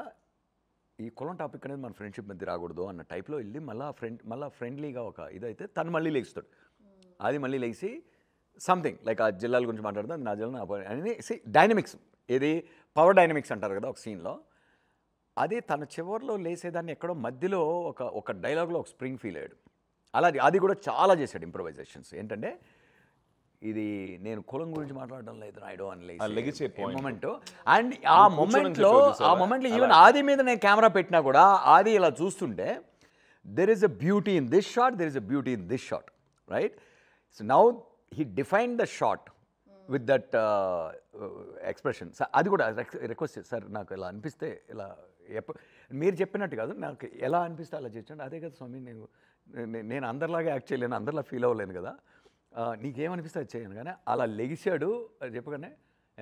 ఈ కులం టాపిక్ అనేది మన ఫ్రెండ్షిప్ మధ్య రాకూడదు అన్న టైప్లో వెళ్ళి మళ్ళీ ఫ్రెండ్లీగా ఒక ఇదైతే తను మళ్ళీ లేస్తాడు. అది మళ్ళీ లేచి సంథింగ్ లైక్ ఆ జిల్లాల గురించి మాట్లాడుతుంది, అది నా జిల్లా అని డైనమిక్స్, ఏది పవర్ డైనమిక్స్ అంటారు కదా ఒక సీన్లో. అది తన చివరిలో లేసేదాన్ని ఎక్కడో మధ్యలో ఒక డైలాగ్లో ఒక స్ప్రింగ్ ఫీల్ అయ్యాడు. అలాగే అది కూడా చాలా చేశాడు ఇంప్రొవైజేషన్స్. ఏంటంటే ఇది నేను కులం గురించి మాట్లాడడం లేదు రాయడం అని లెగిసే మూమెంట్. అండ్ ఆ మూమెంట్లో ఈవెన్ ఆది మీద నేను కెమెరా పెట్టినా కూడా ఆది ఇలా చూస్తుంటే there is a beauty in this shot, there is a beauty in this shot, right? So now he defined the shot with that expression. అది కూడా రిక్వెస్ట్ చేసి సార్ నాకు ఇలా అనిపిస్తే ఇలా మీరు చెప్పినట్టు కాదు, నాకు ఎలా అనిపిస్తే అలా చేయండి. అదే కదా స్వామి, నేను అందరిలాగా యాక్ట్ చేయలేను, అందరిలా ఫీల్ అవ్వలేను కదా, నీకేమనిపిస్తే అది చేయను. కానీ అలా లెగిసాడు అది చెప్పగానే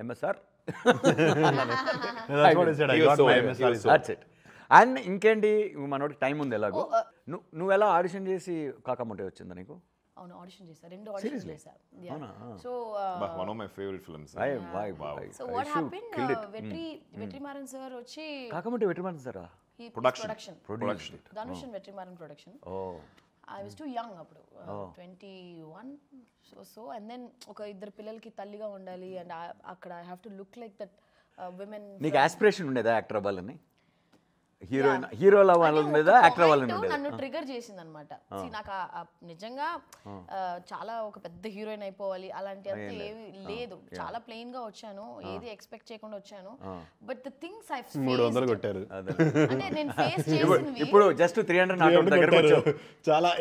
ఎంఎస్ఆర్ అండ్ ఇంకేంటి మనోడికి టైం ఉంది ఎలాగో. నువ్వు ఎలా ఆడిషన్ చేసి కాకముంటే వచ్చిందా నీకు? అవును, ఆడిషన్ చేశా, 2 ఆడిషన్ చేశా. So one of my favourite films. So what happened, Vetrimaaran sir వచ్చి కాకముంటే వెట్రిమారన్ సారా production Dhanush and Vetrimaaran production. I was too young అప్పుడు, 21. సో అండ్ దెన్ ఒక ఇద్దరు పిల్లలకి తల్లిగా ఉండాలి అండ్ అక్కడ I have to look like that women. నీకు ఆస్పిరేషన్ ఉండేదా యాక్టర్ అవ్వాలని? హీరోల వాళ్ళ మీద యాక్టర్ వాళ్ళ మీద నన్ను ట్రిగర్ చేసింది అనమాట. నాకు నిజంగా చాలా ఒక పెద్ద హీరోయిన్ అయిపోవాలి అలాంటి అంత ఏమి లేదు, చాలా ప్లెయిన్ గా వచ్చాను, ఏది ఎక్స్పెక్ట్ చేయకుండా వచ్చాను. But the things I faced, 300 కొట్టారు అంటే నేను ఫేస్ చేసినవి ఇప్పుడు జస్ట్ 300 నాట్ దగ్గరికి వచ్చావు. చాలా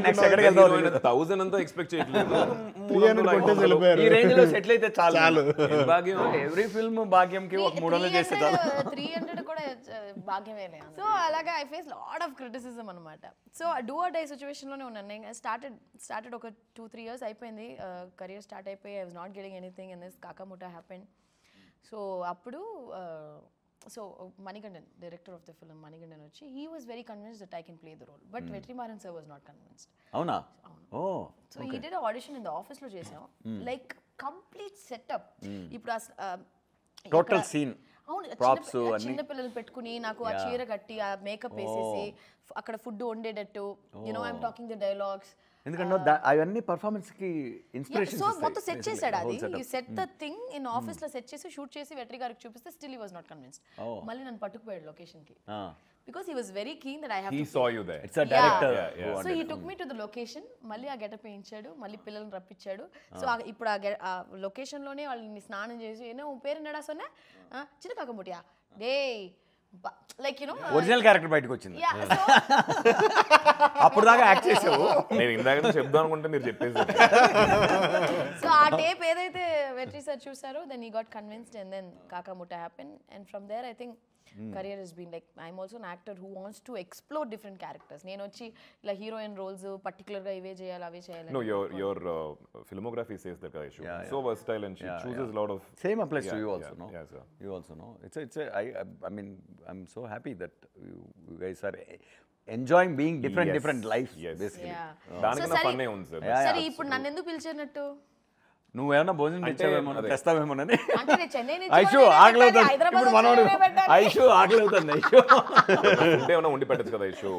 నెక్స్ట్ ఎక్కడికి వెళ్దాం? 1000 అంతా ఎక్స్పెక్ట్ చేయట్లేదు, 300 కొట్టేసి వెళ్ళిపోయారు. ఈ రేంజ్ లో సెటిల్ అయితే చాలు. భాగ్యం ఎవ్రీ ఫిల్మ్ భాగ్యంకి ఒక 300 చేస్తే చాలు. 300 కూడా భాగ్యమే. సో అలాగా I face lot of criticism అనమాట. So do or die situation లోనే ఉన్నాను. నేను స్టార్టెడ్ ఒక 2-3 years అయిపోయింది, కెరియర్ స్టార్ట్ అయిపోయి I was not getting anything and this Kaakka Muttai happened. So అప్పుడు so Manikandan, director of the film Manikandan వచ్చి, he was very convinced that I can play the role, but Vetrimaaran sir was not convinced. అవునా? Oh so he did audition in the office లో చేసాం, like complete setup. ఇప్పుడు total scene చిన్న పిల్లలు పెట్టుకుని నాకు ఆ చీర కట్టి ఆ మేకప్ వేసేసి అక్కడ ఫుడ్ వండేటట్టు, you know I'm talking the dialogues. ఎందుకంటే అవన్నీ పర్ఫార్మెన్స్ కి ఇన్స్పిరేషన్. సో మొత్తం సెట్ చేశాడు అది, you set the thing in office లో సెట్ చేసి షూట్ చేసి వెట్రి గారికి చూపిస్తే still he was not convinced. మళ్ళీ నన్ను పట్టుకుపోయాడు లొకేషన్ కి, because he was very keen that I have he to saw you there. It's a director. So he took me to the location, మళ్ళీ ఆ getup వేయించాడు, మళ్ళీ పిల్లల్ని రప్పించాడు. సో ఇప్పుడు ఆ లొకేషన్ లోనే వాళ్ళని స్నానం చేసి ఏనో పేరు నడా సొన్నా చిన్న కాకముటియా day like you know original character బయటకు వచ్చింది. అప్పుడు దాకా యాక్ట్ చేసావు. నేను ఇందాక చెప్దాం అనుకుంటే మీరు చెప్పేసారు. సో ఆ టేప్ ఏదైతే వెట్రి సార్ చూసారో then he got convinced and then కాకముటా happened and from there I think career has been like, I'm also an actor who wants to explore different characters. నేను వచ్చి ఇలా హీరోయిన్ రోల్స్ పర్టికులర్ గా ఇవే చేయాలి అవే చేయాలి. No, your filmography says that Ishu. So versatile and she chooses a lot of. Same applies to you also, no? Yeah, sir. You also know. I mean, I'm so happy that you guys are enjoying being different lives, basically. దానికన్నా fun ఏ ఉంది sir. సరే ఇప్పుడు నన్ను ఎందుకు పిలిచినట్టు? నువ్వేమన్నా భోజనం తెచ్చావేమో, తెస్తావేమోనని. అంటే నేను చెన్నై నుంచి ఐషు ఆకలి అవుతుంది ఇప్పుడు, మనోడు ఐషు ఆకలి అవుతుంది. ఐషు అంటే ఏమన్నా వండి పెట్టచ్చు కదా ఐషు,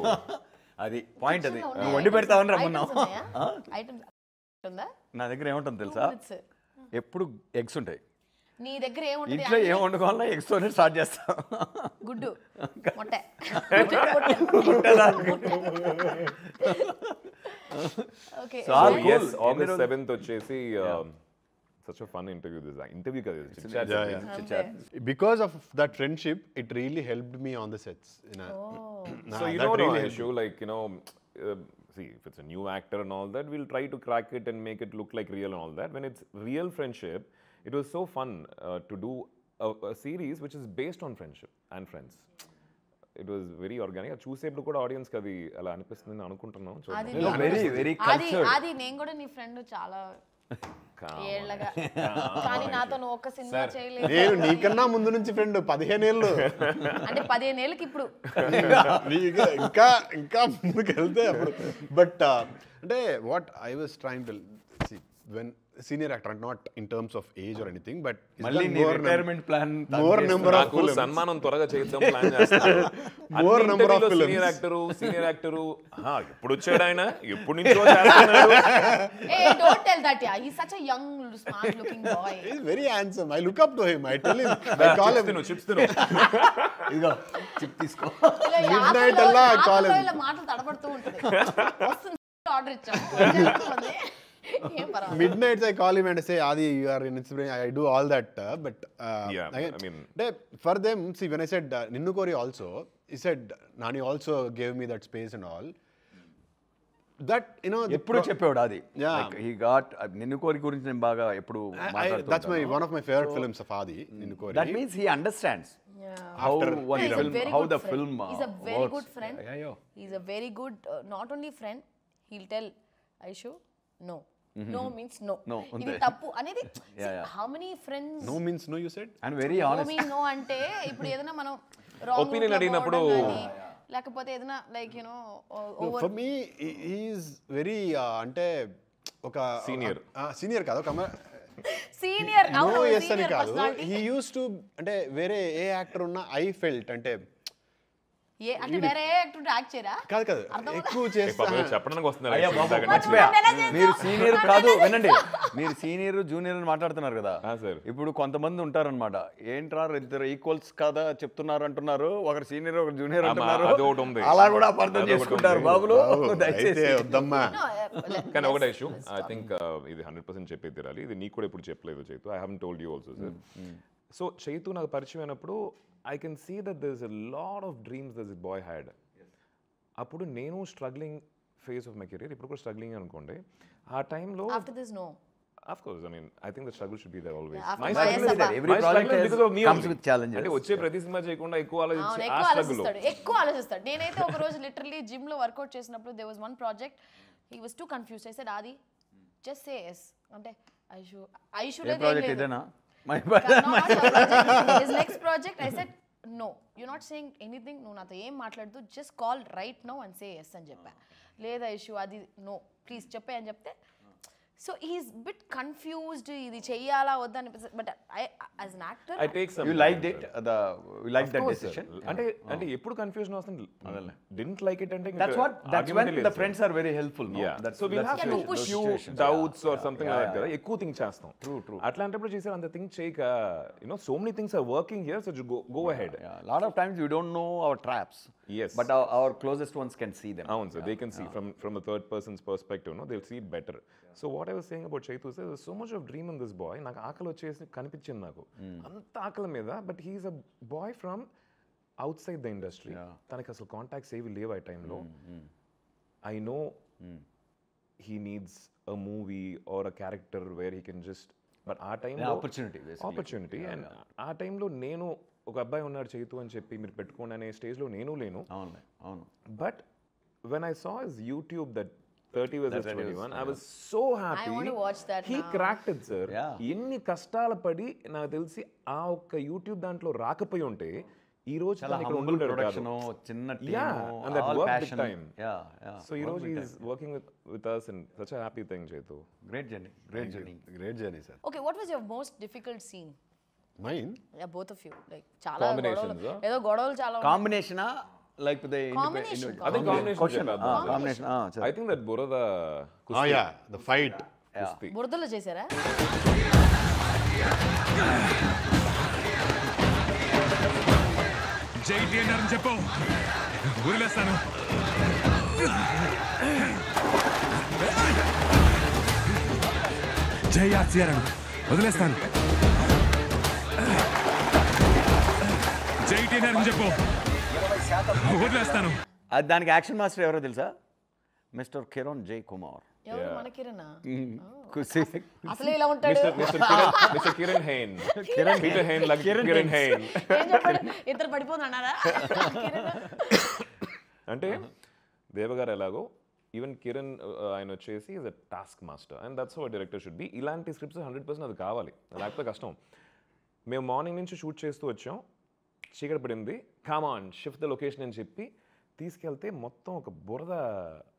అది పాయింట్. అది నువ్వు వండి పెడతావని రమ్మన్నావు. నా దగ్గర ఏముంటుంది తెలుసా, ఎప్పుడు ఎగ్స్ ఉంటాయి. నీ దగ్గర ఏముంటుంది? ఇంట్లో ఏం వండుకోవాలన్నా ఎగ్స్ తోనే స్టార్ట్ చేస్తా. గుడ్డు మొట్ట. Okay. So yes, August 7th వచ్చేసి such a fun interview. This interview కదా, chit-chat. Because of that friendship, it really helped me on the sets. So you know really issue, like you know, see if it's a new actor and all that, we'll try to crack it and make it look like real and all that. When it's real friendship, it was so fun to do a series which is based on friendship and friends. It was very organic. చూసేప్పుడు కూడా audience కి అది అలా అనిపిస్తుంది అనుకుంటున్నాను. Very very cultured. అది నేను కూడా నీ ఫ్రెండ్ చాలా ఏళ్ళగా కానీ నాతో నువ్వు ఒక్క సినిమా చేయలేదు. నేను నీకన్నా ముందు నుంచి ఫ్రెండ్ 15 ఏళ్ళు. అంటే 15 ఏళ్ళకి ఇప్పుడు ఇంకా ఇంకా ముందుకు వెళ్తే అప్పుడు. బట్ అంటే what I was trying to see when senior actor, not in terms of age or anything, but మళ్ళీ retirement plan more number of నాకు సన్మానం త్వరగా చేద్దాం ప్లాన్ చేస్తాను. More number of films. Senior actor ఎప్పుడు వచ్చాడు ఆయన, ఎప్పుడు నుంచో చేస్తున్నాడు. Hey, don't tell that, yeah. He's such a young, smart-looking boy. He's very handsome. I look up to him. I tell him. I call him. Chips తిను. ఇదిగో chip తీసుకో. Midnight అలా I call him. ఇలా మాటలు తడబడుతూ ఉంటుంది. వస్తుంది order ఇచ్చాము. ఏం పర్వాలేదు. Midnights I call him and say, Adi, you are an inspiration. I do all that. But Yeah, again, I mean, for them, see, when I said Ninnu Kori also, he said Nani also gave me that space and all. That, you know, ఎప్పుడు చెప్పేవాడు అది. Yeah. He got నిన్ను కోరి గురించి నేను బాగా ఎప్పుడు that's one of my favorite films of Adi, Ninnu Kori. That means he understands Yeah. how After one He's a film, very how good the friend. film He's a very works. good friend. Yeah. He's a very good, not only friend, he'll tell Aishu, no. No means no. No, ఇది అంతే. తప్పు అనేది. Yeah, yeah. How many friends? No means no, you said? And very No honest. means no అంటే ఇప్పుడు ఏదైనా మనం wrong Opinion route లో అడిగినప్పుడు- పోవడం గానీ, లేకపోతే ఏదైనా like you know over For me, he is very అంటే ఒక సీనియర్ కాదు, ఒక సీనియర్ నో అవును ఎస్ అని సీనియర్ కాదు. పర్సనాలిటీ. హీ యూస్ టు అంటే వేరే ఏ యాక్టర్ ఉన్నా ఐ ఫెల్ట్ అంటే ఏ అంటే వేరే యాక్టర్ యాక్ట్ చేయరా? కాదు ఎక్కువ చేస్తా. చెప్పడానికి వస్తున్నారు అయ్యా బాబు actually. మర్చిపోయా. ఎలా చేసావు? మీరు సీనియర్ కాదు, వినండి, మీరు సీనియర్ జూనియర్ అని మాట్లాడుతున్నారు కదా. sir. ఇప్పుడు కొంతమంది ఉంటారన్నమాట, ఏంట్రా ఇద్దరు ఈక్వల్స్ కాదా చెప్తున్నారు అంటున్నారు, ఒకరు సీనియర్ ఒకరు జూనియర్ అంటున్నారు, అది ఒకటి ఉంది. అలా కూడా అపార్థం అదొకటి చేసుకుంటారు ఉంది. బాబులు. అయితే దయచేసి వద్దమ్మా. కానీ ఒకటే ఇష్యూ, ఐ థింక్ ఇది 100% చెప్పే తీరాలి. ఇది నీకు కూడా ఇప్పుడు చెప్పలేదు Chaitu. I haven't told you also sir. So Chaitu నాకు పరిచయం అయినప్పుడు I can see that there is a lot of dreams that this boy had. అప్పుడు నేను struggling phase of my career, ఇప్పుడు కూడా స్ట్రగ్లింగ్ అనుకోండి. ఆ టైంలో after this no of course I mean I think the struggle should be there always. After my my struggle Sabha. every project comes with challenges. అంటే వచ్చే ప్రతి cinema చేయకుండా ఎక్కువ అవును ఆలోచించి ఆ ఎక్కువ స్ట్రగుల్. ఎక్కువ ఆలోచిస్తాడు. నేనైతే ఒక రోజు లిటరల్లీ జిమ్ లో వర్కౌట్ చేసినప్పుడు there was one project, he was too confused. I said Adi just say yes అంటే ఐషు ఏ ప్రాజెక్ట్ ఇదేనా? His next project I said no you not saying anything, నువ్వు నాతో ఏం మాట్లాడదు, just call right now and say yes అని చెప్పా. లేదా ఐషు అది నో ప్లీజ్ చెప్పే అని చెప్తే, సో హీస్ బిట్ కన్ఫ్యూజ్డ్, ఇది చెయ్యాలా వద్దా అని. But I as an actor I take some You liked it, you liked that decision. అంటే ఎప్పుడు కన్ఫ్యూజన్ వస్తుంది, didn't like it అంటే That's when the friends are very helpful, no? So we'll have to push. few doubts or something like that కదా, ఎక్కువ think చేస్తాం. True. అట్లాంటప్పుడు చేసారు అంత థింక్ చేయక, so many things are working here, so go ahead. Yeah, a lot of times we don't know our traps. Yes. But our closest ones can see them. అవును sir, they can see from the third person's perspective, they'll see it better. So what I was saying about Chaitu is there's so much of dream in this boy. నాకు ఆకలి వచ్చేసి కనిపించింది నాకు అంత ఆకలి మీద. But he's a boy from outside the industry. తనకి అసలు కాంటాక్ట్స్ ఏవి లేవు ఆ టైంలో. I know he needs a movie or a character where he can just, but ఆ టైంలో ఆపర్చునిటీ అండ్ ఆ టైంలో నేను ఒక అబ్బాయి ఉన్నాడు చైతు అని చెప్పి మీరు పెట్టుకోండి అనే స్టేజ్లో నేను లేను. అవును. But when I saw his YouTube that 30 versus 21, I was so happy. I want to watch that He now. cracked it, sir. Yeah. ఎన్ని కష్టాలు పడి నాకు తెలిసి ఆ ఒక్క యూట్యూబ్ దాంట్లో రాకపోయి ఉంటే ఈ రోజు చాలా ఇక్కడ humble ఉండుండేవాడు production, కాదు. చిన్న Yeah, team, and that all worked big passion. time. Yeah. So ఈ రోజు he is working with us and such a happy thing, Chaitu. Great journey. Great journey, sir. Okay what was your most difficult scene? Mine? Yeah, both of you. Like చాలా Combinations, గొడవలు, ఏదో గొడవలు చాలా ఉన్నాయి. Combination like the Combination. I think combination question. చెప్పాలి. Combination. I think that బురద Oh yeah, the fight. కుస్తీ. బురదలో చేశారా? జై టీఎన్ఆర్ అని చెప్పు, వదిలేస్తాను. జై ఆర్సీఆర్ అని వదిలేస్తాను. జై టీఎన్ఆర్ అని చెప్పు, వదిలేస్తాను. దానికి యాక్షన్ మాస్టర్ ఎవరో తెలుసా? మిస్టర్ కిరణ్ జై కుమార్. ఎవరు మన కిరణా? కుసి- అసలే ఇలా ఉంటాడు. Mr. Kiran Hain. Peter Hain like Kiran Hain. ఏం చెప్పాడు? ఇద్దరు పడిపోతున్నారా? అంటే దేవగారు ఎలాగో ఈవెన్ కిరణ్ ఆయన వచ్చేసి is a task master and that's how director should be. ఇలాంటి స్క్రిప్ట్స్ 100% అది కావాలి, లేకపోతే కష్టం. మేము మార్నింగ్ నుంచి షూట్ చేస్తూ వచ్చాం, చీకటి పడింది, come on shift the location అని చెప్పి తీసుకెళ్తే మొత్తం ఒక బురద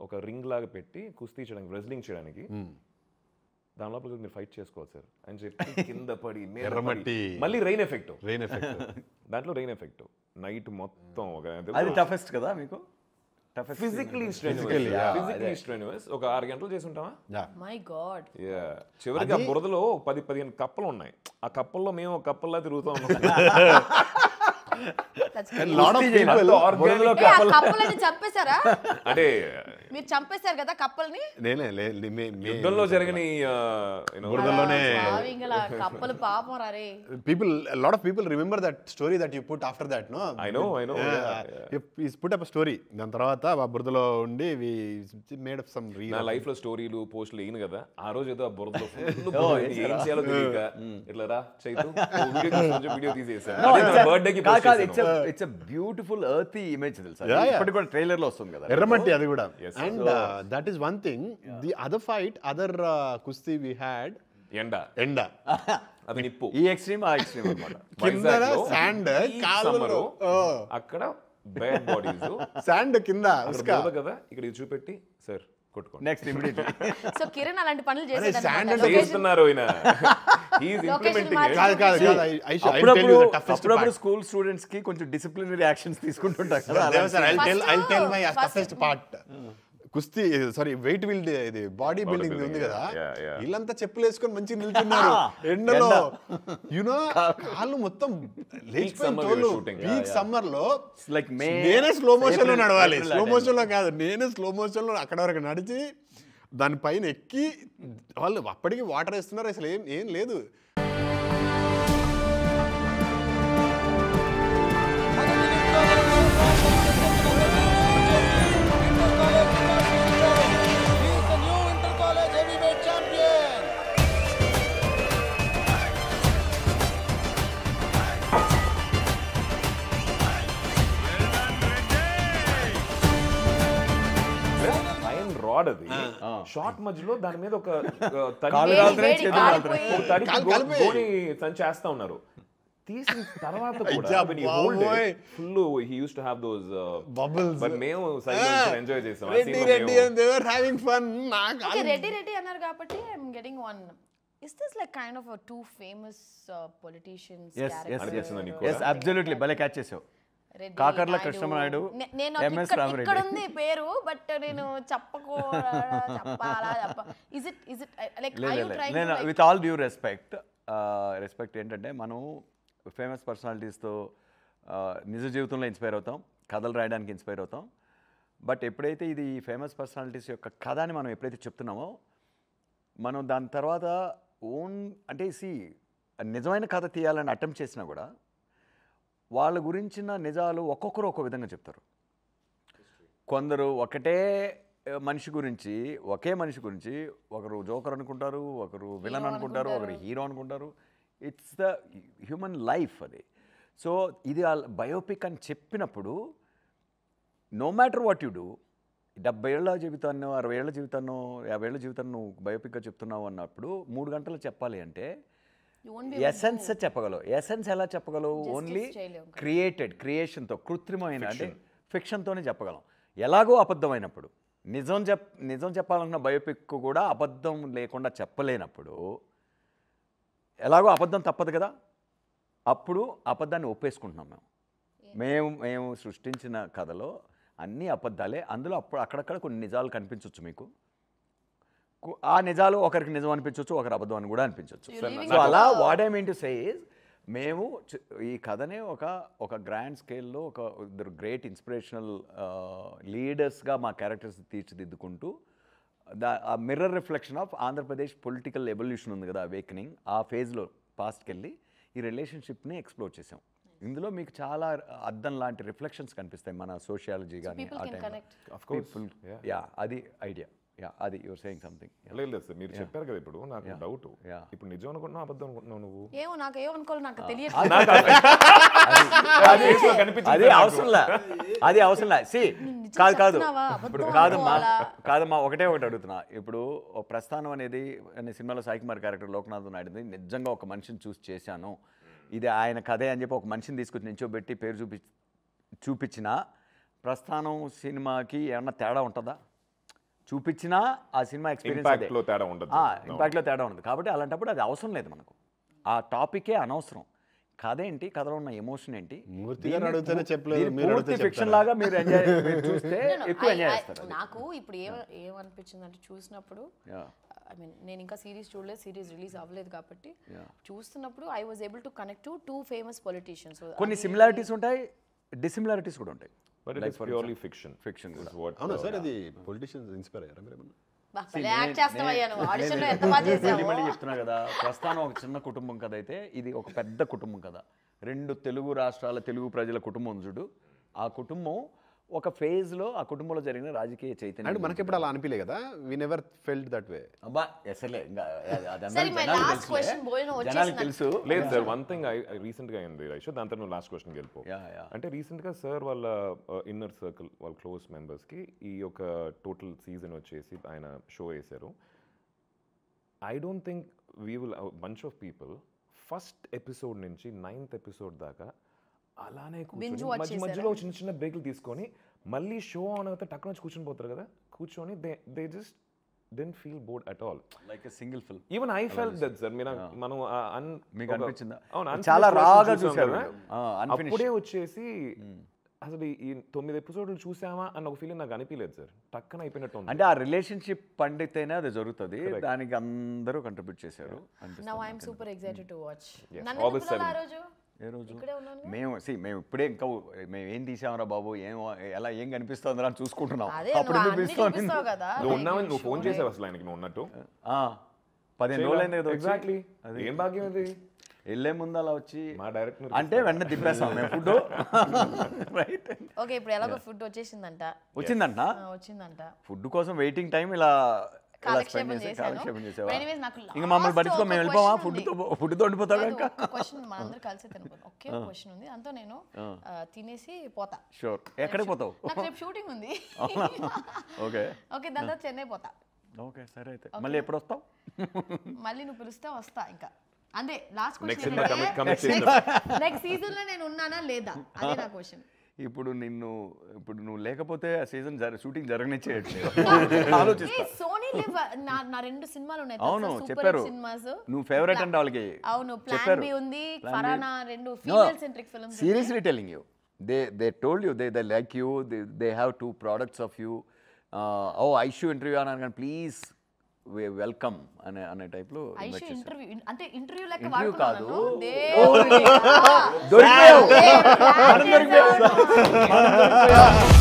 ఒక రింగ్ లాగా పెట్టి కుస్తీ చేయడానికి, రెజ్లింగ్ చేయడానికి, దాని లోపల మీరు ఫైట్ చేసుకోవచ్చు సార్ అని చెప్పి కింద పడి ఎర్రమట్టి, మళ్ళీ రెయిన్ ఎఫెక్ట్, దాంట్లో రెయిన్ ఎఫెక్ట్ నైట్ మొత్తం అది టఫెస్ట్ కదా మీకు? Physically strenuous. ఒక 6 గంటలు చేసి ఉంటామా? My God. చివరికి ఆ బురదలో 10-15 కప్పలు ఉన్నాయి. ఆ కప్పల్లో మేము ఒక కప్పల్లా తిరుగుతూ ఉన్నాం. కప్పలని చంపేశారా? అంటే మీరు చంపేశారు కదా కప్పల్ని? యుద్ధంలో జరగని బురదలోనే కప్పలు పాపం రే. lot of people remember that story that you put after that, no? I know. He's put up a story. దాని తర్వాత ఆ బురదలో ఉండి we made up some reel. నా లైఫ్ లో స్టోరీలు పోస్టులు ఏను కదా, ఆ రోజు ఏదో ఆ బురదలో ఏం చేయాలో తెలియక ఇట్లా రా చైతు వీడియో తీసేసాను. బర్త్డే కి ఇట్స్ అ బ్యూటిఫుల్ ఎర్తీ ఇమేజ్ తెలుసా? ఇప్పటికి కూడా ట్రైలర్ లో వస్తుంది కదా ఎర్రమట్టి, అది కూడా. And that is one thing. The other fight, other కుస్తీ వి హ్యాడ్ ఎండ, అది నిప్పు. ఈ ఎక్స్ట్రీమ్ ఆ ఎక్స్ట్రీమ్ కింద శాండ్, అక్కడ బేడ్ బాడీస్, శాండ్ కింద కదా, ఇక్కడ ఇది చూపెట్టి సార్ కొట్టుకోండి నెక్స్ట్ ఇమిడియట్లీ. సో కిరణ్ అలాంటి పనులు చేస్తున్నారు. అప్పుడప్పుడు స్కూల్ స్టూడెంట్స్ కి కొంచెం డిసిప్లినరీ యాక్షన్స్ తీసుకుంటుంటారు కదా. I'll tell my toughest part. కుస్తీ సారీ వెయిట్ బిల్డ్, ఇది బాడీ బిల్డింగ్ ఉంది కదా, వీళ్ళంతా చెప్పులు వేసుకొని మంచిగా నిల్చున్నారు ఎండలో, యునో కాళ్ళు మొత్తం పీక్ సమ్మర్ లో. నేనే స్లో మోషన్ లో నడవాలి, స్లో మోషన్ లో కాదు, నేనే స్లో మోషన్ లో అక్కడ వరకు నడిచి దానిపైన ఎక్కి, వాళ్ళు అప్పటికి వాటర్ వేస్తున్నారు, అసలు ఏం లేదు. అది షార్ట్ మధ్యలో దాని మీద ఒక చేస్తా ఉన్నారు. తీసిన తర్వాత full he used to have those bubbles, but మేము సైలెన్స్ ఎంజాయ్ చేసాం. Reddy and they were having fun. Reddy అన్నారు కాబట్టి I'm getting one. Is this like kind of a two famous politicians character? Yes, absolutely. భలే క్యాచ్ చేసావు. Kakarla Krishna Naidu, MS Rama Reddy. ఇక్కడ ఉంది పేరు, but నేను చెప్పాలా is it like are you trying to like, with all due respect ఏంటంటే మనం ఫేమస్ పర్సనాలిటీస్తో నిజ జీవితంలో ఇన్స్పైర్ అవుతాం, కథలు రాయడానికి ఇన్స్పైర్ అవుతాం. బట్ ఎప్పుడైతే ఇది ఫేమస్ పర్సనాలిటీస్ యొక్క కథ అని మనం ఎప్పుడైతే చెప్తున్నామో, మనం దాని తర్వాత అంటే నిజమైన కథ తీయాలని అటెంప్ట్ చేసినా కూడా వాళ్ళ గురించిన నిజాలు ఒక్కొక్కరు ఒక్కో విధంగా చెప్తారు. కొందరు ఒకే మనిషి గురించి ఒకరు జోకర్ అనుకుంటారు, ఒకరు విలన్ అనుకుంటారు, ఒకరు హీరో అనుకుంటారు. ఇట్స్ ద హ్యూమన్ లైఫ్ అది. సో ఇది బయోపిక్ అని చెప్పినప్పుడు no matter what you do, 70 ఏళ్ల జీవితాన్నో 60 ఏళ్ల జీవితాన్నో 50 ఏళ్ల జీవితాన్ని నువ్వు బయోపిక్గా చెప్తున్నావు అన్నప్పుడు 3 గంటలు చెప్పాలి అంటే ఎసెన్స్ చెప్పగలవు. ఎసెన్స్ ఎలా చెప్పగలవు? ఓన్లీ క్రియేషన్తో, కృత్రిమైన అంటే ఫిక్షన్తోనే చెప్పగలం. ఎలాగో అబద్ధమైనప్పుడు, నిజం చెప్పాలన్న బయోపిక్ కూడా అబద్ధం లేకుండా చెప్పలేనప్పుడు ఎలాగో అబద్ధం తప్పదు కదా, అప్పుడు అబద్ధాన్ని ఒప్పేసుకుంటున్నాం. మేము సృష్టించిన కథలో అన్నీ అబద్ధాలే. అందులో అక్కడక్కడ కొన్ని నిజాలు కనిపించవచ్చు మీకు. ఆ నిజాలు ఒకరికి నిజం అనిపించవచ్చు, ఒకరు అబద్ధం అని కూడా అనిపించవచ్చు. సో అలా what I mean to say is, మేము ఈ కథనే ఒక గ్రాండ్ స్కేల్లో ఇద్దరు గ్రేట్ ఇన్స్పిరేషనల్ లీడర్స్గా మా క్యారెక్టర్స్ తీర్చిదిద్దుకుంటూ ఆ mirror reflection of Andhra Pradesh political evolution ఉంది కదా, అవేకనింగ్, ఆ ఫేజ్లో పాస్ట్కి వెళ్ళి ఈ రిలేషన్షిప్ని ఎక్స్ప్లోర్ చేసాం. ఇందులో మీకు చాలా అద్దం లాంటి రిఫ్లెక్షన్స్ కనిపిస్తాయి మన సోషియాలజీ కానీ ఆ టైంలో. అది ఐడియా. అది యువర్ సేయింగ్ సంథింగ్. లేదు సార్, మీరు చెప్పారు కదా ఇప్పుడు నాకు డౌట్, ఇప్పుడు నిజం అనుకుంటున్నావు అబద్ధం అనుకుంటున్నావు నువ్వు? ఏమో నాకు ఏమనుకోవాలి నాకు తెలియదు. అది అవసరంలా, అది అవసరంలా. సి కాదు ఇప్పుడు కాదమ్మా ఒకటే అడుగుతున్నా. ఇప్పుడు ప్రస్థానం అనేది సినిమాలో సాయి కుమార్ క్యారెక్టర్ లోకనాథ్ నాయుడుది నిజంగా ఒక మనిషిని చూసి చేశాను, ఇది ఆయన కథే అని చెప్పి ఒక మనిషిని తీసుకొచ్చి నించోబెట్టి పేరు చూపించిన ప్రస్థానం సినిమాకి ఏమన్నా తేడా ఉంటుందా? చూపించినా ఆ సినిమా ఎక్స్పీరియన్స్ ఇంపాక్ట్లో తేడా ఉండదు. కాబట్టి అలాంటప్పుడు అది అవసరం లేదు మనకు, ఆ టాపికే అనవసరం. కథ ఏంటి, కథలో ఉన్న ఎమోషన్ ఏంటి, ఫిక్షన్ లాగా మీరు చూస్తే ఎక్కువ ఎంజాయ్ చేస్తారు. నాకు ఇప్పుడు ఏమనిపించింది అంటే చూసినప్పుడు, ఐ మీన్ నేను ఇంకా సిరీస్ చూడలేదు, సిరీస్ రిలీజ్ అవ్వలేదు కాబట్టి చూస్తున్నప్పుడు I was able to connect to 2 famous politicians. కొన్ని సిమిలారిటీస్ ఉంటాయి, డిసిమిలారిటీస్ కూడా ఉంటాయి. But it is purely fiction. Fiction is what. అవునా సార్, అది పొలిటీషియన్స్ ఇన్స్పైర్ అయ్యారా మీరు ఏమన్నా? మళ్ళీ చెప్తున్నా కదా, ప్రస్థానం ఒక చిన్న కుటుంబం కథ అయితే ఇది ఒక పెద్ద కుటుంబం కదా. 2 తెలుగు రాష్ట్రాల తెలుగు ప్రజల కుటుంబం చూడు. ఆ కుటుంబం ఒక ఫేజ్లో ఆ కుటుంబంలో జరిగిన రాజకీయ చైతన్యం అంటే మనకి ఎప్పుడు అలా అనిపించలే కదా, we never felt that way. అబ్బా ఎసలే తెలుసు. లేదు సార్, వన్ థింగ్ రీసెంట్గా అయింది రైషో, దాంతో నువ్వు లాస్ట్ క్వశ్చన్కి వెళ్ళిపో. అంటే రీసెంట్గా సార్ వాళ్ళ ఇన్నర్ సర్కిల్, వాళ్ళ క్లోజ్ మెంబర్స్కి ఈ యొక్క టోటల్ సీజన్ వచ్చేసి ఆయన షో వేశారు. I don't think we will bunch of people first episode నుంచి 9th ఎపిసోడ్ దాకా అలానే కూర్చొని మధ్యలో చిన్న చిన్న బ్రేక్లు తీసుకొని మళ్ళీ షో ఆన్ అవుతే టక్ నుంచి కూర్చొని పోతారు కదా, కూర్చొని they just didn't feel bored at all, like a single film. Even I felt that sir, మనం మీకు అనిపించిందా? చాలా రాగా చూశారు, అప్పుడే వచ్చేసి అసలు ఈ 9 ఎపిసోడ్లు చూసామా అన్న ఒక ఫీలింగ్ నాకు అనిపించలేదు సార్, టక్కన అయిపోయినట్టు. అంటే ఆ రిలేషన్షిప్ పండితేనే అది జరుగుతుంది, దానికి అందరూ కంట్రిబ్యూట్ చేశారు. Now I am super excited to watch. మేము ఇప్పుడే ఇంకా మేము ఏం తీసామరా బాబు, ఏం కనిపిస్తుందిరా అని చూసుకుంటున్నాం. అప్పుడు నువ్వు ఫోన్ చేసావు అసలు ఆయనకి నువ్వు ఉన్నట్టు 15 రోజులు అయింది కదా. ఎగ్జాక్ట్లీ, ఏం భాగ్యం అది. వెళ్ళే ముందు అలా వచ్చి మా డైరెక్టర్ అంటే వెంటనే తిప్పేస్తాం మేము ఫుడ్. Right, okay. ఇప్పుడు ఎలాగో ఫుడ్ వచ్చిందంట. ఫుడ్ కోసం వెయిటింగ్ టైం ఇలా కాలక్షేపం చేసేవా? ఇంకా మమ్మల్ని పట్టించుకో, మేము వెళ్ళిపోవా? ఫుడ్తో ఉండిపోతాడు. ఇంకా క్వశ్చన్ మనందరూ కలిసి తినపోతాం. ఒకే క్వశ్చన్ ఉంది, అంతా నేను తినేసి పోతా. షూర్. ఎక్కడికి పోతావు? నాకు రేపు షూటింగ్ ఉంది. ఓకే ఓకే, దాని తర్వాత చెన్నై పోతా. ఓకే సరే, అయితే మళ్ళీ ఎప్పుడు వస్తావు? మళ్ళీ నువ్వు పిలిస్తే వస్తా. ఇంకా అంతే లాస్ట్ క్వశ్చన్. నెక్స్ట్ సీజన్ లో నేను ఉన్నానా లేదా అదే నా క్వశ్చన్. ఇప్పుడు నువ్వు లేకపోతే ఆ సీజన్ షూటింగ్ జరగనిచ్చేయట్లేదు. ఆలోచిస్తా. సోనీ లివ్ నా 2 సినిమాలు ఉన్నాయి. అవును చెప్పారు, నువ్వు ఫేవరెట్ అంటే వాళ్ళకి. అవును, ప్లాన్ బి ఉంది, ఫరానా, 2 female centric films. Seriously telling you, they told you they like you, they have 2 products of you. Aishu interview అన్నాను, ప్లీజ్ వెల్కమ్ అనే టైప్ లో. ఇంటర్వ్యూ అంటే ఇంటర్వ్యూ లెక్క కాదు, దొరికిపోయావు.